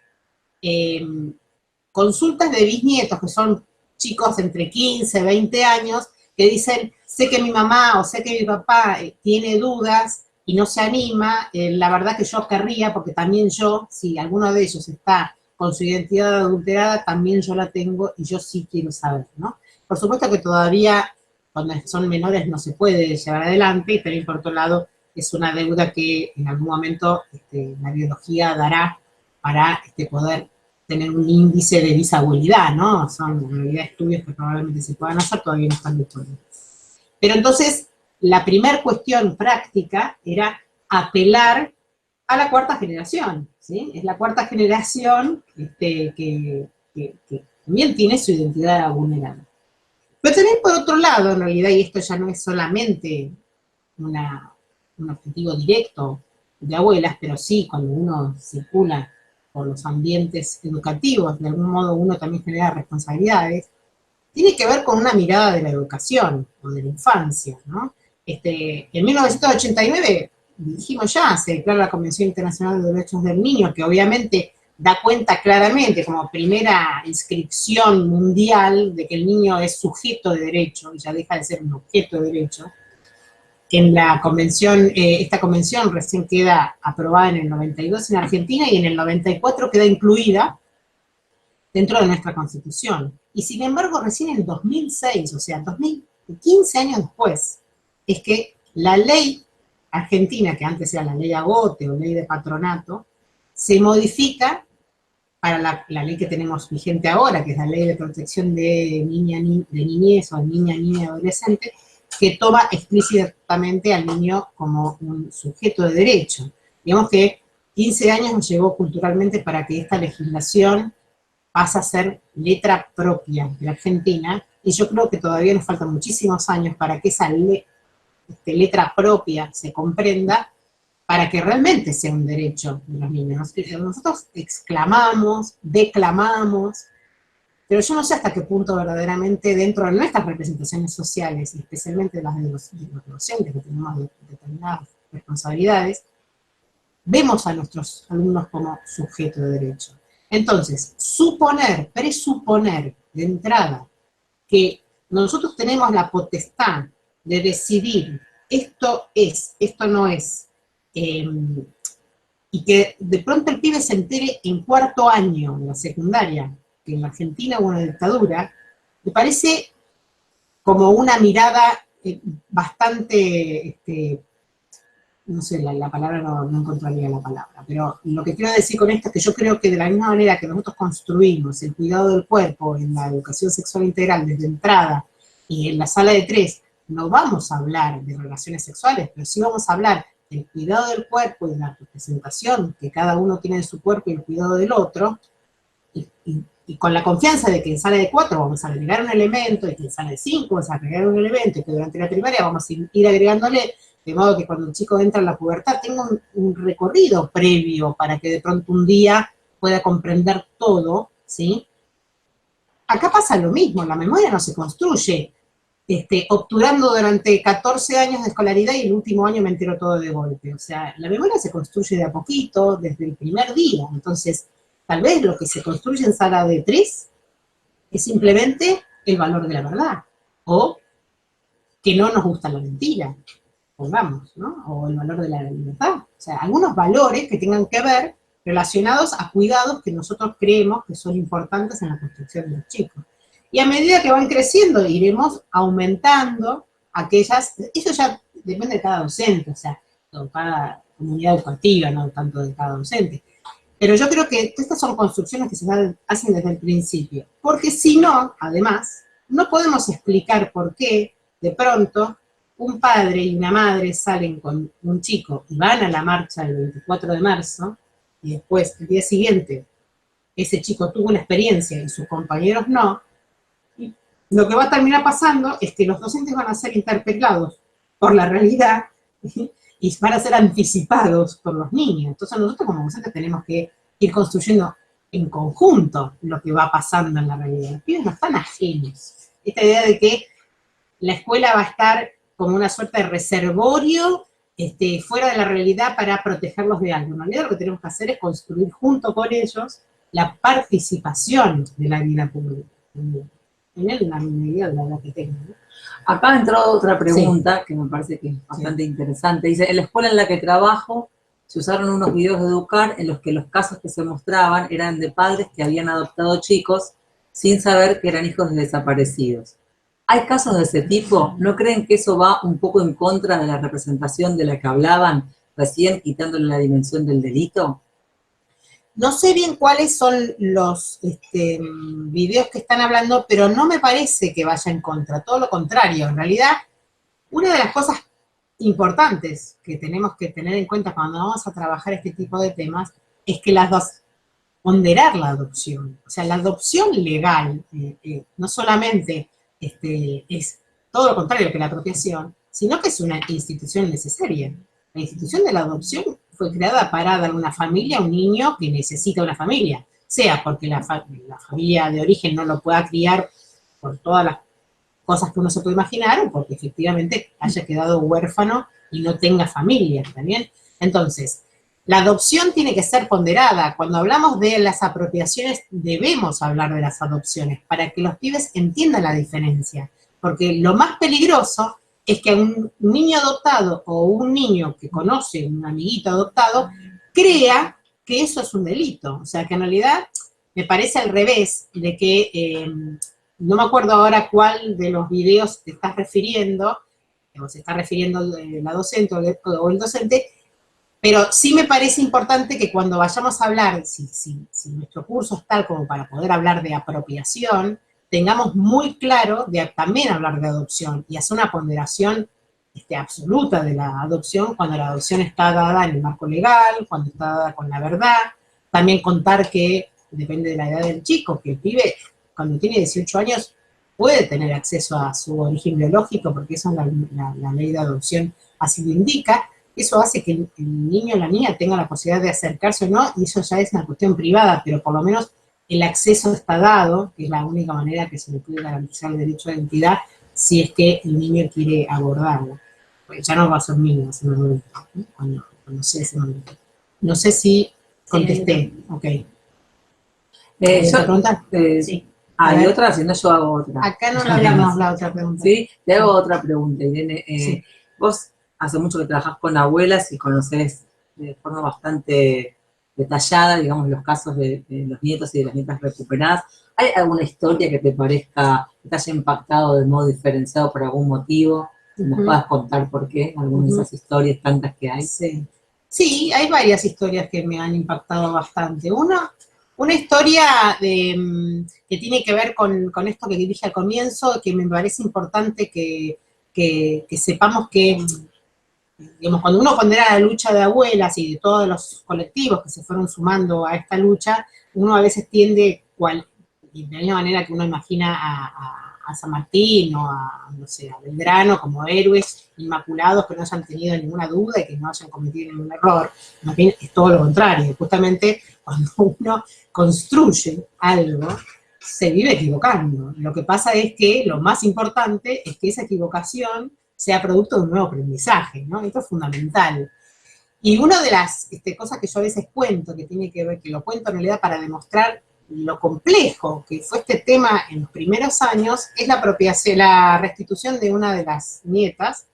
Consultas de bisnietos que son chicos entre 15, 20 años, que dicen, sé que mi mamá o sé que mi papá tiene dudas y no se anima, la verdad que yo querría, porque también yo, si alguno de ellos está con su identidad adulterada, también yo la tengo y yo sí quiero saber, ¿no? Por supuesto que todavía, cuando son menores, no se puede llevar adelante, pero por otro lado, es una deuda que en algún momento la biología dará para poder tener un índice de bisabuelidad, ¿no? Son en realidad estudios que probablemente se puedan hacer, todavía no están disponibles. Pero entonces, la primera cuestión práctica era apelar a la cuarta generación, ¿sí? Es la cuarta generación que también tiene su identidad vulnerada. Pero también por otro lado, en realidad, y esto ya no es solamente un objetivo directo de abuelas, pero sí cuando uno circula por los ambientes educativos, de algún modo uno también genera responsabilidades, tiene que ver con una mirada de la educación o de la infancia, ¿no? En 1989, dijimos ya, se declara la Convención Internacional de Derechos del Niño, que obviamente da cuenta claramente como primera inscripción mundial de que el niño es sujeto de derecho y ya deja de ser un objeto de derecho. En la convención, esta convención recién queda aprobada en el 92 en Argentina y en el 94 queda incluida dentro de nuestra Constitución. Y sin embargo, recién en el 2006, o sea, 15 años después, es que la ley argentina, que antes era la ley Agote o ley de patronato, se modifica para la ley que tenemos vigente ahora, que es la ley de protección de niñez o niña y adolescente, que toma explícitamente al niño como un sujeto de derecho. Digamos que 15 años nos llevó culturalmente para que esta legislación pase a ser letra propia de Argentina, y yo creo que todavía nos faltan muchísimos años para que esa letra propia se comprenda, para que realmente sea un derecho de los niños. Nosotros exclamamos, declamamos, pero yo no sé hasta qué punto verdaderamente dentro de nuestras representaciones sociales, y especialmente las de los docentes que tenemos determinadas responsabilidades, vemos a nuestros alumnos como sujeto de derecho. Entonces, presuponer de entrada que nosotros tenemos la potestad de decidir esto es, esto no es, y que de pronto el pibe se entere en cuarto año de la secundaria, que en la Argentina hubo una dictadura, me parece como una mirada bastante, no sé, la palabra no encontraría la palabra, pero lo que quiero decir con esto es que yo creo que de la misma manera que nosotros construimos el cuidado del cuerpo en la educación sexual integral desde entrada, y en la sala de 3 no vamos a hablar de relaciones sexuales, pero sí vamos a hablar del cuidado del cuerpo y de la representación que cada uno tiene de su cuerpo y el cuidado del otro, y con la confianza de que en sala de 4 vamos a agregar un elemento, y que en sala de 5 vamos a agregar un elemento, y que durante la primaria vamos a ir agregándole, de modo que cuando el chico entra en la pubertad tenga un recorrido previo para que de pronto un día pueda comprender todo, ¿sí? Acá pasa lo mismo, la memoria no se construye obturando durante 14 años de escolaridad y el último año me entero todo de golpe. O sea, la memoria se construye de a poquito, desde el primer día. Entonces, tal vez lo que se construye en sala de 3 es simplemente el valor de la verdad, o que no nos gusta la mentira, pongamos, ¿no? O el valor de la libertad. O sea, algunos valores que tengan que ver relacionados a cuidados que nosotros creemos que son importantes en la construcción de los chicos. Y a medida que van creciendo, iremos aumentando aquellas, eso ya depende de cada docente, o sea, de cada comunidad educativa, no tanto de cada docente. Pero yo creo que estas son construcciones que se hacen desde el principio, porque si no, además, no podemos explicar por qué de pronto un padre y una madre salen con un chico y van a la marcha el 24 de marzo, y después, el día siguiente, ese chico tuvo una experiencia y sus compañeros no, y lo que va a terminar pasando es que los docentes van a ser interpelados por la realidad y van a ser anticipados por los niños. Entonces nosotros como docentes tenemos que ir construyendo en conjunto lo que va pasando en la realidad. Los pibes no están ajenos. Esta idea de que la escuela va a estar como una suerte de reservorio fuera de la realidad para protegerlos de algo. En realidad lo que tenemos que hacer es construir junto con ellos la participación de la vida pública. En la medida de la edad que tengan, ¿no? Acá entró otra pregunta que me parece que es bastante interesante. Dice, en la escuela en la que trabajo se usaron unos videos de Educar en los que los casos que se mostraban eran de padres que habían adoptado chicos sin saber que eran hijos de desaparecidos. ¿Hay casos de ese tipo? ¿No creen que eso va un poco en contra de la representación de la que hablaban recién, quitándole la dimensión del delito? No sé bien cuáles son los videos que están hablando, pero no me parece que vaya en contra, todo lo contrario. En realidad, una de las cosas importantes que tenemos que tener en cuenta cuando vamos a trabajar este tipo de temas es que las dos, ponderar la adopción. O sea, la adopción legal no solamente es todo lo contrario que la apropiación, sino que es una institución necesaria. La institución de la adopción fue creada para dar una familia a un niño que necesita una familia, sea porque la familia de origen no lo pueda criar por todas las cosas que uno se puede imaginar, o porque efectivamente haya quedado huérfano y no tenga familia, ¿también? Entonces, la adopción tiene que ser ponderada. Cuando hablamos de las apropiaciones, debemos hablar de las adopciones, para que los pibes entiendan la diferencia, porque lo más peligroso es que un niño adoptado o un niño que conoce un amiguito adoptado crea que eso es un delito. O sea, que en realidad me parece al revés, de que, no me acuerdo ahora cuál de los videos te estás refiriendo, o se está refiriendo la docente o el docente, pero sí me parece importante que cuando vayamos a hablar, si nuestro curso es tal como para poder hablar de apropiación, tengamos muy claro de también hablar de adopción y hacer una ponderación absoluta de la adopción cuando la adopción está dada en el marco legal, cuando está dada con la verdad. También contar que depende de la edad del chico, que el pibe cuando tiene 18 años puede tener acceso a su origen biológico, porque eso la ley de adopción así lo indica. Eso hace que el niño o la niña tenga la posibilidad de acercarse o no, y eso ya es una cuestión privada, pero por lo menos el acceso está dado, que es la única manera que se le puede garantizar el derecho de identidad, si es que el niño quiere abordarlo. Pues ya no va a ser niño, sino adulto, ¿no? Cuando sea ese momento. No sé si contesté. Sí, ok. ¿Otra pregunta? Sí. Hay otra, si no yo hago otra. Acá no la hablamos la otra pregunta. Sí, te hago otra pregunta, Irene. Sí. Vos hace mucho que trabajás con abuelas y conocés de forma bastante detallada, digamos, los casos de los nietos y de las nietas recuperadas. ¿Hay alguna historia que te parezca, que te haya impactado de modo diferenciado por algún motivo? ¿Nos puedas contar por qué? ¿Alguna de esas historias tantas que hay? Sí. Sí, hay varias historias que me han impactado bastante. Una historia que tiene que ver con esto que dije al comienzo, que me parece importante que sepamos que, digamos, cuando uno pondera la lucha de abuelas y de todos los colectivos que se fueron sumando a esta lucha, uno a veces tiende, de la misma manera que uno imagina a San Martín o no sé, a Belgrano como héroes inmaculados que no hayan tenido ninguna duda y que no hayan cometido ningún error. Más bien es todo lo contrario. Justamente cuando uno construye algo, se vive equivocando. Lo que pasa es que lo más importante es que esa equivocación sea producto de un nuevo aprendizaje, ¿no? Esto es fundamental. Y una de las cosas que yo a veces cuento, que tiene que ver, que lo cuento en realidad para demostrar lo complejo que fue este tema en los primeros años, es la restitución de una de las nietas,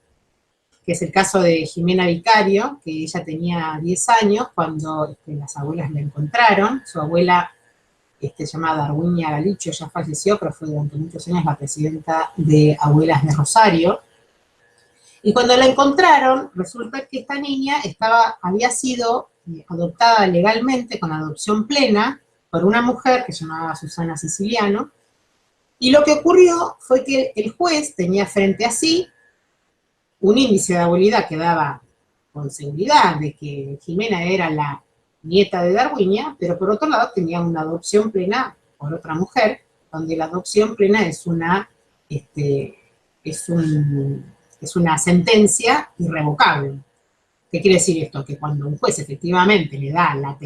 que es el caso de Jimena Vicario, que ella tenía 10 años cuando las abuelas la encontraron. Su abuela, llamada Arwiña Galicho, ya falleció, pero fue durante muchos años la presidenta de Abuelas de Rosario. Y cuando la encontraron, resulta que esta niña había sido adoptada legalmente, con adopción plena, por una mujer que se llamaba Susana Siciliano, Y lo que ocurrió fue que el juez tenía frente a sí un índice de habilidad que daba con seguridad de que Jimena era la nieta de Darwinia, pero por otro lado tenía una adopción plena por otra mujer, donde la adopción plena es una, es una sentencia irrevocable. ¿Qué quiere decir esto? Que cuando un juez efectivamente le da la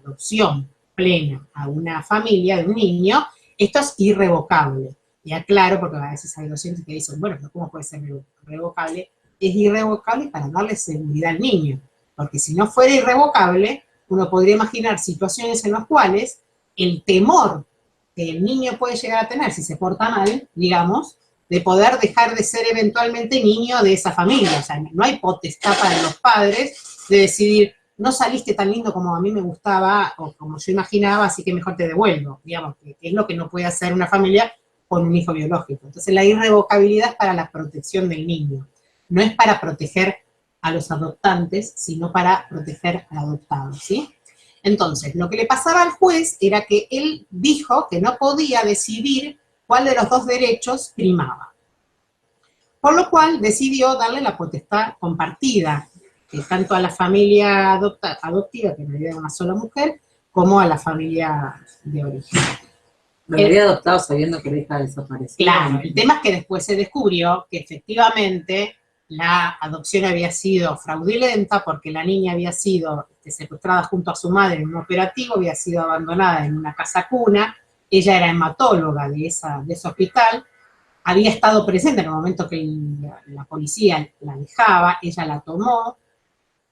adopción plena a una familia, de un niño, esto es irrevocable. Y aclaro, porque a veces hay docentes que dicen, bueno, pero ¿cómo puede ser irrevocable? Es irrevocable para darle seguridad al niño. Porque si no fuera irrevocable, uno podría imaginar situaciones en las cuales el temor que el niño puede llegar a tener si se porta mal, digamos, de poder dejar de ser eventualmente niño de esa familia. O sea, no hay potestad para los padres de decidir, no saliste tan lindo como a mí me gustaba o como yo imaginaba, así que mejor te devuelvo, digamos, que es lo que no puede hacer una familia con un hijo biológico. Entonces la irrevocabilidad es para la protección del niño, no es para proteger a los adoptantes, sino para proteger al adoptado, ¿sí? Entonces, lo que le pasaba al juez era que él dijo que no podía decidir cuál de los dos derechos primaba. Por lo cual decidió darle la potestad compartida, tanto a la familia adoptiva, que en realidad era una sola mujer, como a la familia de origen. Lo había adoptado sabiendo que la hija desapareció. Claro, el tema es que después se descubrió que efectivamente la adopción había sido fraudulenta porque la niña había sido secuestrada junto a su madre en un operativo, había sido abandonada en una casa cuna, ella era hematóloga de ese hospital, había estado presente en el momento que la policía la dejaba, ella la tomó,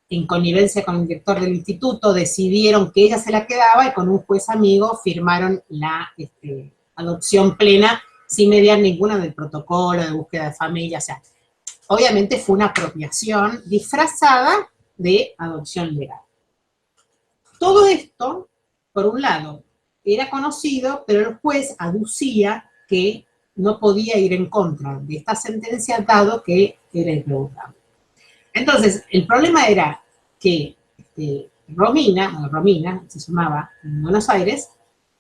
en connivencia con el director del instituto, decidieron que ella se la quedaba y con un juez amigo firmaron la adopción plena sin mediar ninguna del protocolo de búsqueda de familia. O sea, obviamente fue una apropiación disfrazada de adopción legal. Todo esto, por un lado, era conocido, pero el juez aducía que no podía ir en contra de esta sentencia dado que era irrevocable. Entonces, el problema era que Romina se llamaba en Buenos Aires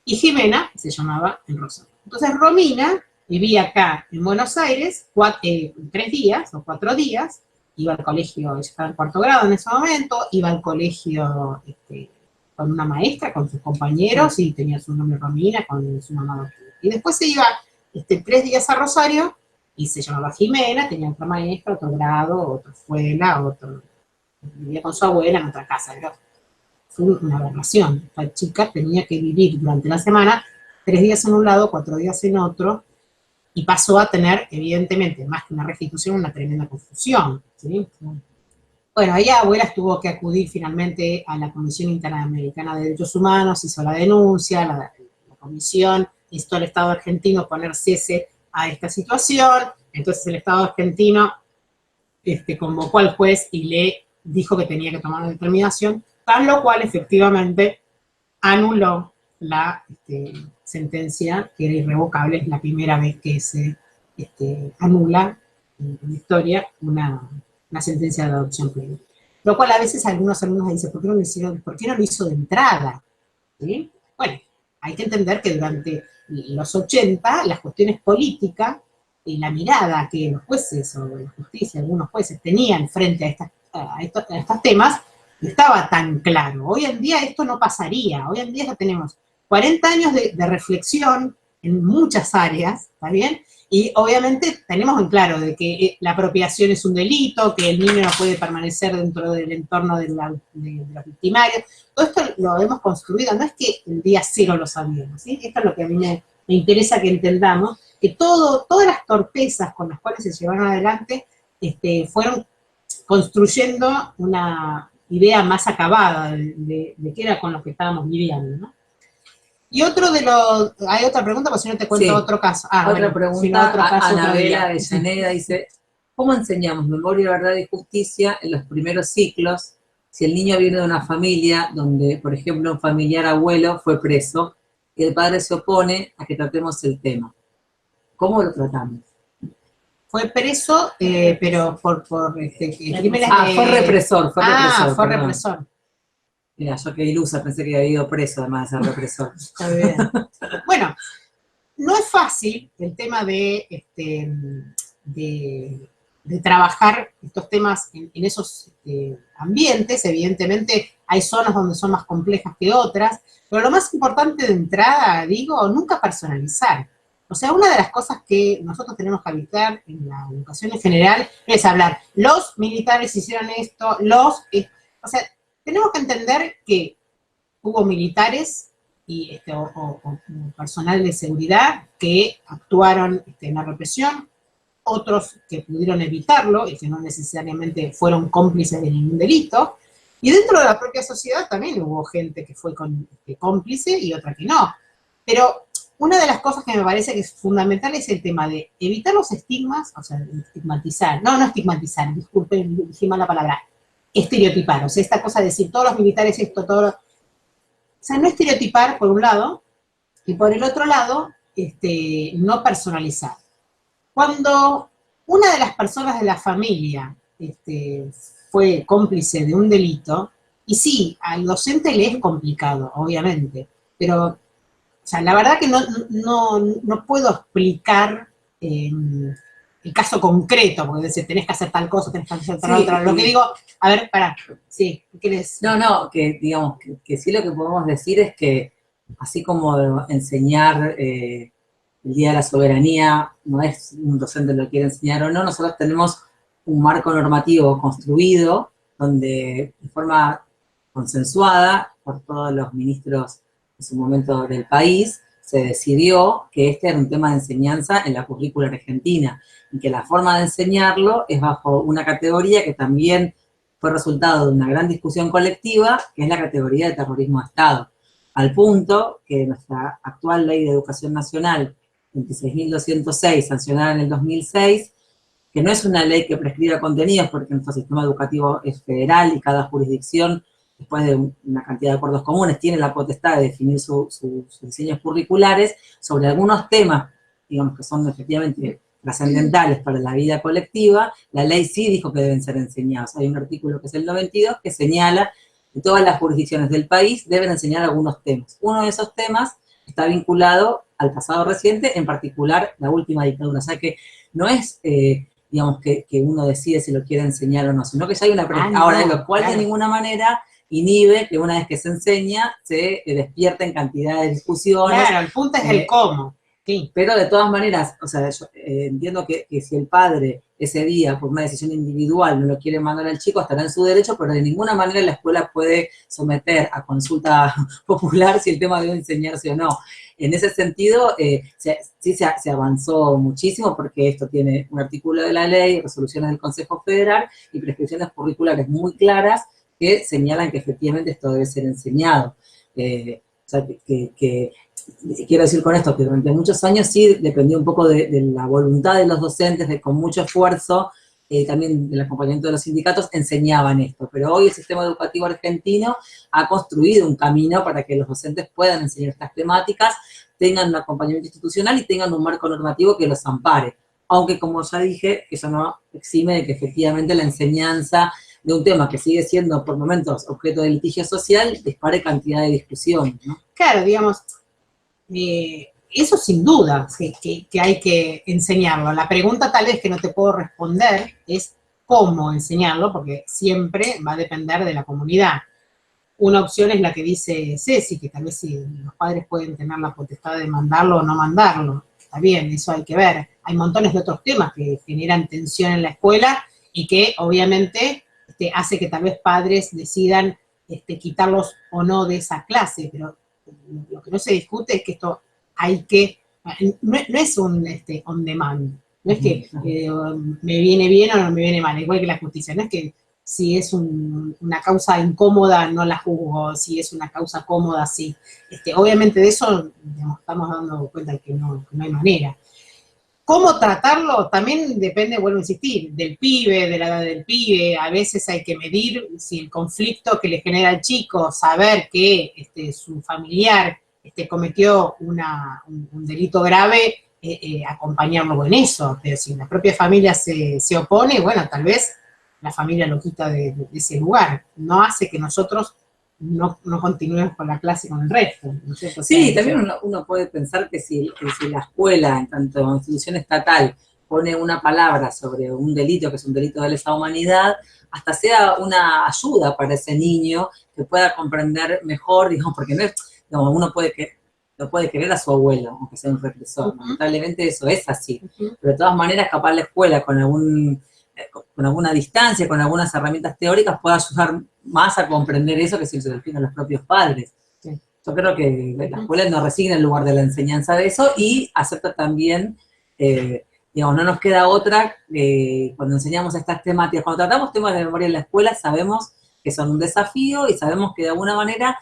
y Jimena se llamaba en Rosario. Entonces, Romina vivía acá en Buenos Aires 3 días o 4 días, iba al colegio, estaba en 4º grado en ese momento, iba al colegio con una maestra, con sus compañeros, y tenía su nombre Romina, con su mamá adoptiva. Y después se iba 3 días a Rosario, y se llamaba Jimena, tenía otra maestra, otro grado, otra escuela, vivía con su abuela en otra casa. Fue una aberración. Esta chica tenía que vivir durante la semana 3 días en un lado, 4 días en otro, y pasó a tener, evidentemente, más que una restitución, una tremenda confusión, ¿sí? Bueno, ahí abuela tuvo que acudir finalmente a la Comisión Interamericana de Derechos Humanos, hizo la denuncia, la comisión instó al Estado argentino a poner cese a esta situación, entonces el Estado argentino convocó al juez y le dijo que tenía que tomar una determinación, tal lo cual efectivamente anuló la sentencia, que era irrevocable, es la primera vez que se anula en la historia una sentencia de adopción plena. Lo cual a veces algunos alumnos dicen, ¿por qué no lo hizo de entrada? ¿Sí? Bueno, hay que entender que durante los 80, las cuestiones políticas y la mirada que los jueces o la justicia, algunos jueces tenían frente a estos temas, no estaba tan claro. Hoy en día esto no pasaría. Hoy en día ya tenemos 40 años de reflexión en muchas áreas, ¿está bien? Y obviamente tenemos en claro de que la apropiación es un delito, que el niño no puede permanecer dentro del entorno de los victimarios. Todo esto lo hemos construido, no es que el día cero lo sabíamos, ¿sí? Esto es lo que a mí me interesa que entendamos, que todas las torpezas con las cuales se llevaron adelante fueron construyendo una idea más acabada de qué era con lo que estábamos viviendo, ¿no? Y hay otra pregunta, pues si no te cuento otro caso. Otra pregunta, si no, otro caso, Anabela Avellaneda dice, ¿cómo enseñamos memoria, verdad y justicia en los primeros ciclos si el niño viene de una familia donde, por ejemplo, un familiar abuelo fue preso y el padre se opone a que tratemos el tema? ¿Cómo lo tratamos? Fue preso, pero por crímenes fue represor. Fue represor. Mira, yo qué ilusa, pensé que había ido preso, además de ser represor. Está bien. Bueno, no es fácil el tema de trabajar estos temas en esos ambientes. Evidentemente hay zonas donde son más complejas que otras, pero lo más importante de entrada, digo, nunca personalizar. O sea, una de las cosas que nosotros tenemos que evitar en la educación en general es hablar, los militares hicieron esto, o sea, tenemos que entender que hubo militares y, o personal de seguridad que actuaron en la represión, otros que pudieron evitarlo y que no necesariamente fueron cómplices de ningún delito, y dentro de la propia sociedad también hubo gente que fue cómplice y otra que no. Pero una de las cosas que me parece que es fundamental es el tema de evitar los estigmas, o sea, estigmatizar, no estigmatizar, disculpen, dije mal la palabra, estereotipar, o sea, esta cosa de decir todos los militares esto, o sea, no estereotipar por un lado, y por el otro lado, no personalizar. Cuando una de las personas de la familia fue cómplice de un delito, y sí, al docente le es complicado, obviamente, pero, o sea, la verdad que no puedo explicar el caso concreto, porque decir, tenés que hacer tal cosa, tenés que hacer tal otra. Lo que digo, a ver, pará, sí, ¿qué querés? No, que digamos, que sí lo que podemos decir es que, así como enseñar el Día de la Soberanía no es un docente lo quiere enseñar o no, nosotros tenemos un marco normativo construido donde de forma consensuada por todos los ministros en su momento del país se decidió que este era un tema de enseñanza en la currícula argentina y que la forma de enseñarlo es bajo una categoría que también fue resultado de una gran discusión colectiva, que es la categoría de terrorismo de Estado, al punto que nuestra actual Ley de Educación Nacional 26.206, sancionada en el 2006, que no es una ley que prescriba contenidos, porque nuestro sistema educativo es federal y cada jurisdicción, después de una cantidad de acuerdos comunes, tiene la potestad de definir sus diseños curriculares sobre algunos temas, digamos, que son efectivamente trascendentales para la vida colectiva. La ley sí dijo que deben ser enseñados. Hay un artículo que es el 92 que señala que todas las jurisdicciones del país deben enseñar algunos temas. Uno de esos temas está vinculado al pasado reciente, en particular la última dictadura. O sea que no es, digamos, que uno decide si lo quiere enseñar o no, sino que ya hay una práctica. Ahora, lo cual claro, de ninguna manera inhibe que una vez que se enseña, se despierta en cantidad de discusiones. Claro, el punto es el cómo. Sí. Pero de todas maneras, o sea, yo entiendo que si el padre ese día, por una decisión individual, no lo quiere mandar al chico, estará en su derecho, pero de ninguna manera la escuela puede someter a consulta popular si el tema debe enseñarse o no. En ese sentido, sí se avanzó muchísimo porque esto tiene un artículo de la ley, resoluciones del Consejo Federal y prescripciones curriculares muy claras que señalan que efectivamente esto debe ser enseñado. O sea, quiero decir con esto que durante muchos años sí dependía un poco de la voluntad de los docentes, de con mucho esfuerzo, también del acompañamiento de los sindicatos, enseñaban esto. Pero hoy el sistema educativo argentino ha construido un camino para que los docentes puedan enseñar estas temáticas, tengan un acompañamiento institucional y tengan un marco normativo que los ampare. Aunque, como ya dije, eso no exime de que efectivamente la enseñanza de un tema que sigue siendo por momentos objeto de litigio social dispare cantidad de discusión, ¿no? Claro, digamos, eso sin duda que hay que enseñarlo. La pregunta tal vez que no te puedo responder es cómo enseñarlo, porque siempre va a depender de la comunidad. Una opción es la que dice Ceci, que tal vez si los padres pueden tener la potestad de mandarlo o no mandarlo. Está bien, eso hay que ver. Hay montones de otros temas que generan tensión en la escuela y que obviamente hace que tal vez padres decidan quitarlos o no de esa clase, pero lo que no se discute es que esto hay que, no es un on demand, no es que me viene bien o no me viene mal, igual que la justicia, no es que si es una causa incómoda no la juzgo, si es una causa cómoda sí. Obviamente de eso digamos, estamos dando cuenta de que no hay manera. ¿Cómo tratarlo? También depende, vuelvo a insistir, del pibe, de la edad del pibe. A veces hay que medir si el conflicto que le genera al chico, saber que su familiar cometió un delito grave, acompañarlo en eso. Pero si la propia familia se opone, bueno, tal vez la familia lo quita de ese lugar. No hace que nosotros no continúes con la clase con el resto, ¿no es cierto? Sí, también uno puede pensar que si la escuela, en tanto institución estatal, pone una palabra sobre un delito, que es un delito de lesa humanidad, hasta sea una ayuda para ese niño que pueda comprender mejor, digamos, porque no es, digamos, uno lo puede querer a su abuelo, aunque sea un represor. Lamentablemente eso es así. Pero de todas maneras, capaz la escuela con alguna distancia, con algunas herramientas teóricas, puede ayudar más a comprender eso que si se lo explican los propios padres. Sí. Yo creo que la escuela no resigna el lugar de la enseñanza de eso y acepta también, digamos, no nos queda otra, cuando enseñamos estas temáticas, cuando tratamos temas de memoria en la escuela, sabemos que son un desafío y sabemos que de alguna manera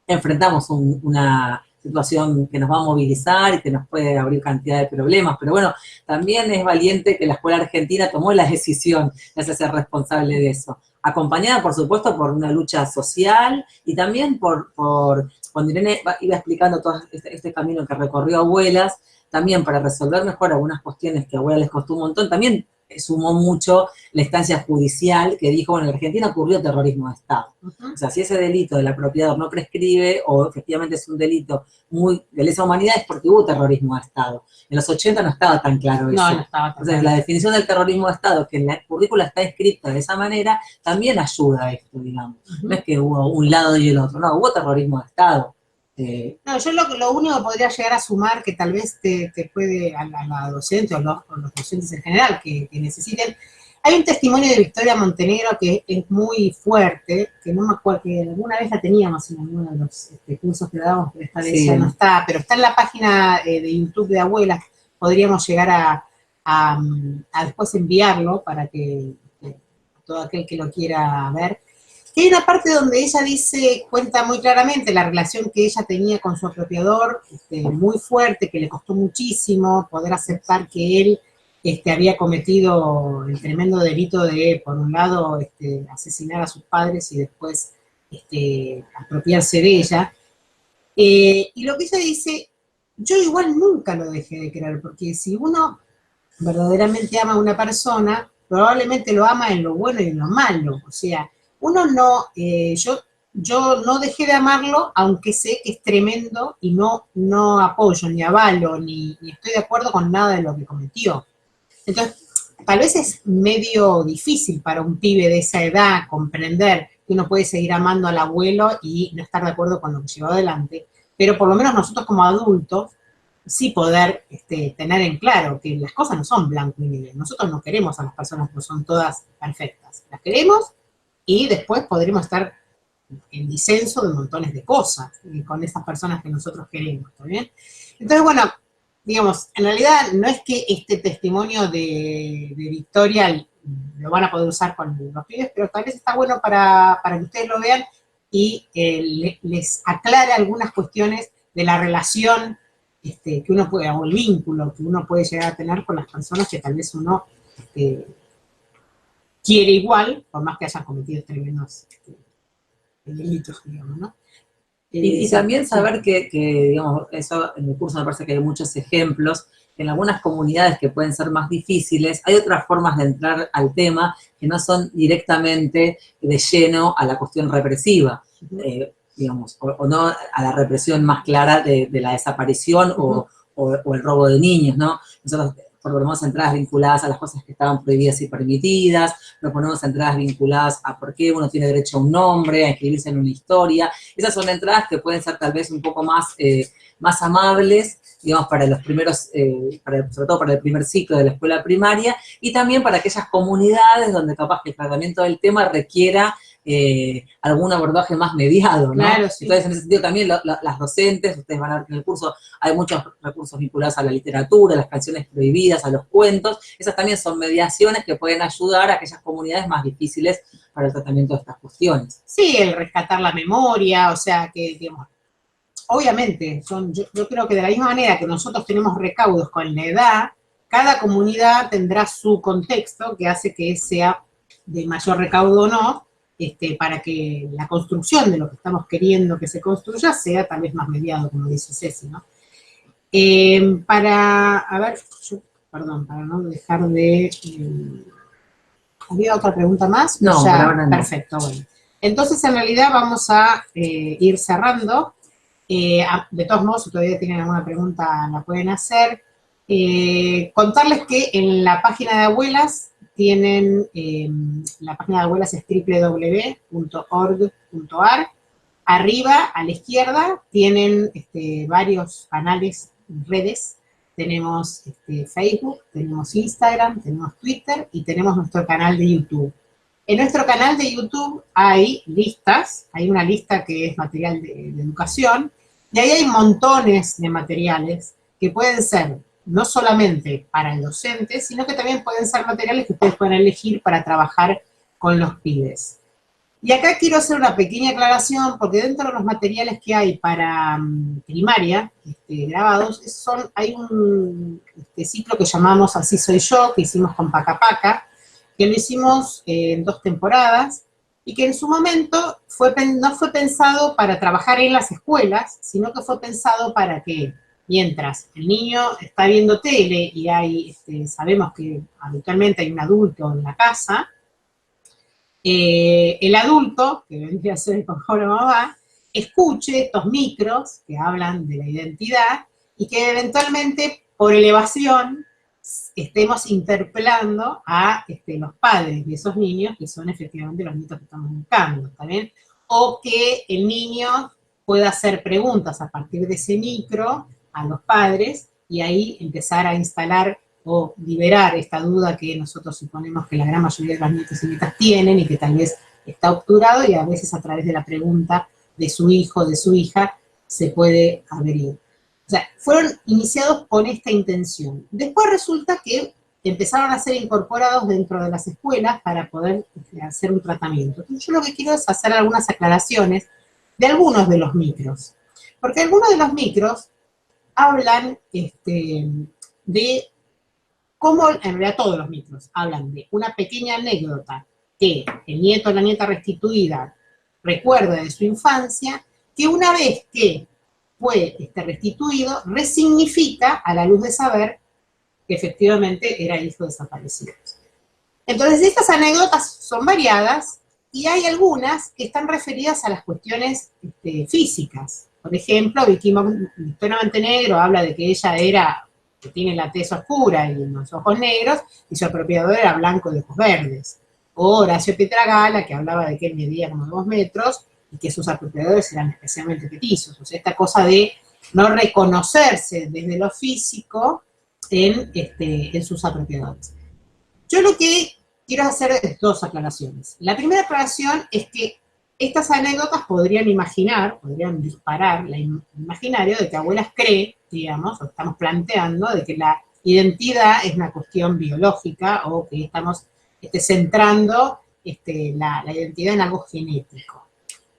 enfrentamos una situación que nos va a movilizar y que nos puede abrir cantidad de problemas, pero bueno, también es valiente que la escuela argentina tomó la decisión de hacerse responsable de eso, acompañada por supuesto por una lucha social y también por cuando Irene iba explicando todo este camino que recorrió Abuelas, también para resolver mejor algunas cuestiones que a Abuelas les costó un montón, también sumó mucho la instancia judicial que dijo, bueno, en Argentina ocurrió terrorismo de Estado. O sea, si ese delito del apropiador no prescribe o efectivamente es un delito muy de lesa humanidad es porque hubo terrorismo de Estado. En los 80 no estaba tan claro eso. No estaba tan Entonces, la definición del terrorismo de Estado, que en la currícula está escrita de esa manera, también ayuda a esto, digamos. No es que hubo un lado y el otro, no, hubo terrorismo de Estado. No, yo lo único que podría llegar a sumar, que tal vez te puede, a la docente o los docentes en general que necesiten, hay un testimonio de Victoria Montenegro que es muy fuerte, que no me acuerdo, que alguna vez la teníamos en alguno de los cursos que dábamos, pero esta vez ya no está, pero está en la página de YouTube de Abuelas, podríamos llegar a después enviarlo para que todo aquel que lo quiera ver. Hay una parte donde ella cuenta muy claramente la relación que ella tenía con su apropiador, muy fuerte, que le costó muchísimo poder aceptar que él había cometido el tremendo delito de, por un lado, asesinar a sus padres y después apropiarse de ella. Y lo que ella dice, yo igual nunca lo dejé de creer, porque si uno verdaderamente ama a una persona, probablemente lo ama en lo bueno y en lo malo, o sea, uno no, yo no dejé de amarlo, aunque sé que es tremendo y no apoyo, ni avalo, ni estoy de acuerdo con nada de lo que cometió. Entonces, tal vez es medio difícil para un pibe de esa edad comprender que uno puede seguir amando al abuelo y no estar de acuerdo con lo que llevó adelante, pero por lo menos nosotros como adultos, sí poder tener en claro que las cosas no son blanco y negro. Nosotros no queremos a las personas que son todas perfectas. Las queremos y después podremos estar en disenso de montones de cosas con esas personas que nosotros queremos, ¿está bien? Entonces, bueno, digamos, en realidad no es que este testimonio de Victoria lo van a poder usar con los pibes, pero tal vez está bueno para que ustedes lo vean y les aclare algunas cuestiones de la relación que uno puede, o el vínculo que uno puede llegar a tener con las personas que tal vez uno quiere igual, por más que hayan cometido tremendos delitos, digamos, ¿no? Y también saber que, digamos, eso en el curso me parece que hay muchos ejemplos, en algunas comunidades que pueden ser más difíciles, hay otras formas de entrar al tema que no son directamente de lleno a la cuestión represiva, digamos, o no a la represión más clara de la desaparición o el robo de niños, ¿no? Nosotros proponemos entradas vinculadas a las cosas que estaban prohibidas y permitidas, proponemos entradas vinculadas a por qué uno tiene derecho a un nombre, a inscribirse en una historia. Esas son entradas que pueden ser tal vez un poco más, más amables, digamos, para los primeros, sobre todo para el primer ciclo de la escuela primaria, y también para aquellas comunidades donde capaz que el tratamiento del tema requiera algún abordaje más mediado, ¿no? Claro, sí. Entonces, en ese sentido también las docentes, ustedes van a ver que en el curso hay muchos recursos vinculados a la literatura, a las canciones prohibidas, a los cuentos. Esas también son mediaciones que pueden ayudar a aquellas comunidades más difíciles para el tratamiento de estas cuestiones. Sí, el rescatar la memoria, o sea, que, digamos, obviamente, yo creo que de la misma manera que nosotros tenemos recaudos con la edad, cada comunidad tendrá su contexto que hace que sea de mayor recaudo o no, para que la construcción de lo que estamos queriendo que se construya sea tal vez más mediado, como dice Ceci, ¿no? A ver, perdón, para no dejar de... ¿Había otra pregunta más? No, ya, por ahora no. Perfecto, bueno. Entonces, en realidad, vamos a ir cerrando. De todos modos, si todavía tienen alguna pregunta, la pueden hacer. Contarles que en la página de abuelas tienen, la página de abuelas es www.org.ar. Arriba, a la izquierda, tienen varios canales, redes. Tenemos Facebook, tenemos Instagram, tenemos Twitter y tenemos nuestro canal de YouTube. En nuestro canal de YouTube hay listas, hay una lista que es material de educación, y ahí hay montones de materiales que pueden ser no solamente para el docente, sino que también pueden ser materiales que ustedes pueden elegir para trabajar con los pibes. Y acá quiero hacer una pequeña aclaración, porque dentro de los materiales que hay para primaria, grabados, hay un ciclo que llamamos Así Soy Yo, que hicimos con Paca Paca, que lo hicimos en 2 temporadas, y que en su momento no fue pensado para trabajar en las escuelas, sino que fue pensado para que, mientras el niño está viendo tele y sabemos que habitualmente hay un adulto en la casa, el adulto, que vendría a ser el papá o la mamá, escuche estos micros que hablan de la identidad y que eventualmente, por elevación, estemos interpelando a los padres de esos niños, que son efectivamente los nietos que estamos buscando, ¿está bien? O que el niño pueda hacer preguntas a partir de ese micro a los padres y ahí empezar a instalar o liberar esta duda que nosotros suponemos que la gran mayoría de los nietos y nietas tienen y que tal vez está obturado y a veces a través de la pregunta de su hijo, de su hija, se puede abrir. O sea, fueron iniciados con esta intención. Después resulta que empezaron a ser incorporados dentro de las escuelas para poder hacer un tratamiento. Entonces yo lo que quiero es hacer algunas aclaraciones de algunos de los micros. Porque algunos de los micros hablan de cómo, en realidad todos los micros hablan de una pequeña anécdota que el nieto o la nieta restituida recuerda de su infancia, que una vez que fue restituido, resignifica a la luz de saber que efectivamente era hijo desaparecido. Entonces, estas anécdotas son variadas y hay algunas que están referidas a las cuestiones físicas. Por ejemplo, Victoria Montenegro habla de que ella que tiene la tez oscura y los ojos negros, y su apropiador era blanco de ojos verdes. O Horacio Pietragala, que hablaba de que él medía como 2 metros, y que sus apropiadores eran especialmente petizos. O sea, esta cosa de no reconocerse desde lo físico en sus apropiadores. Yo lo que quiero hacer es 2 aclaraciones. La primera aclaración es que estas anécdotas podrían disparar el imaginario de que abuelas cree, digamos, o estamos planteando, de que la identidad es una cuestión biológica o que estamos centrando la identidad en algo genético.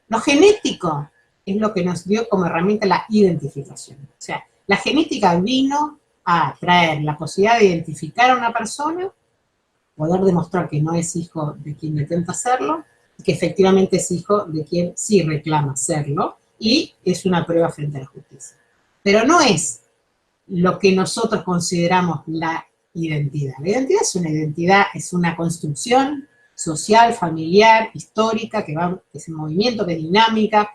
Lo genético es lo que nos dio como herramienta la identificación. O sea, la genética vino a traer la posibilidad de identificar a una persona, poder demostrar que no es hijo de quien intenta serlo, y que efectivamente es hijo de quien sí reclama serlo, y es una prueba frente a la justicia. Pero no es lo que nosotros consideramos la identidad. La identidad es una construcción social, familiar, histórica, que es en movimiento, que es dinámica,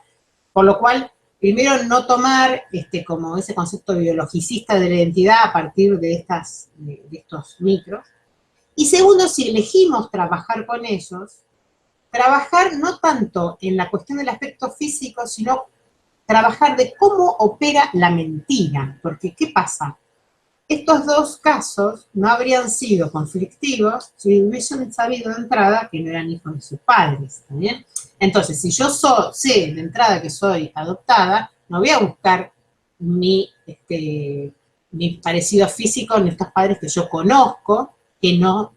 por lo cual, primero, no tomar como ese concepto biologicista de la identidad a partir de estos micros, y segundo, si elegimos trabajar con ellos, trabajar no tanto en la cuestión del aspecto físico, sino trabajar de cómo opera la mentira, porque ¿qué pasa? Estos 2 casos no habrían sido conflictivos si hubiesen sabido de entrada que no eran hijos de sus padres, ¿está bien? Entonces, si yo sé de entrada que soy adoptada, no voy a buscar mi parecido físico en estos padres que yo conozco, que no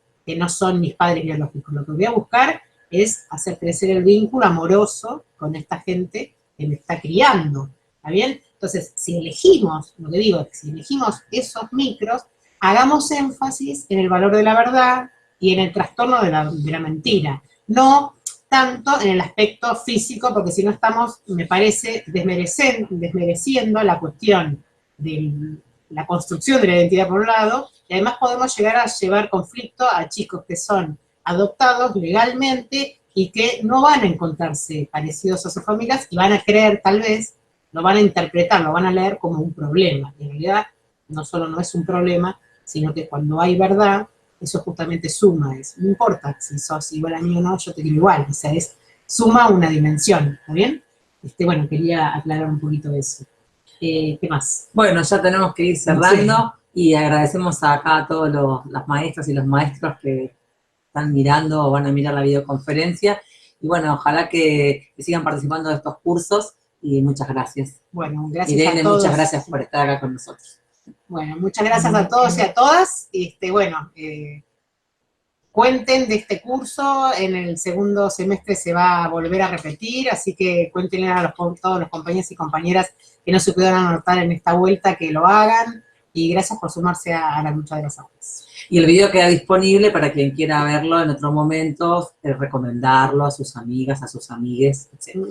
son mis padres biológicos. Lo que voy a buscar es hacer crecer el vínculo amoroso con esta gente que me está criando, ¿está bien? Entonces, si elegimos, lo que digo, si elegimos esos micros, hagamos énfasis en el valor de la verdad y en el trastorno de la mentira, no tanto en el aspecto físico, porque si no estamos, me parece, desmereciendo la cuestión de la construcción de la identidad por un lado, y además podemos llegar a llevar conflicto a chicos que son adoptados legalmente y que no van a encontrarse parecidos a sus familias y van a creer, tal vez, lo van a interpretar, lo van a leer como un problema. Y en realidad, no solo no es un problema, sino que cuando hay verdad, eso justamente suma. No importa si sos igual a mí o no, yo te quiero igual. O sea, suma una dimensión, ¿está bien? Bueno, quería aclarar un poquito eso. ¿Qué más? Bueno, ya tenemos que ir cerrando y agradecemos acá a todos las maestras y los maestros que están mirando o van a mirar la videoconferencia. Y bueno, ojalá que sigan participando de estos cursos y muchas gracias. Bueno, gracias Irene, a todos. muchas gracias por estar acá con nosotros. Bueno, muchas gracias a todos y a todas. Bueno, cuenten de este curso, en el segundo semestre se va a volver a repetir, así que cuéntenle a todos los compañeros y compañeras que no se pudieron anotar en esta vuelta, que lo hagan, y gracias por sumarse a la lucha de las aulas. Y el video queda disponible para quien quiera verlo en otro momento, recomendarlo a sus amigas, a sus amigues, etc.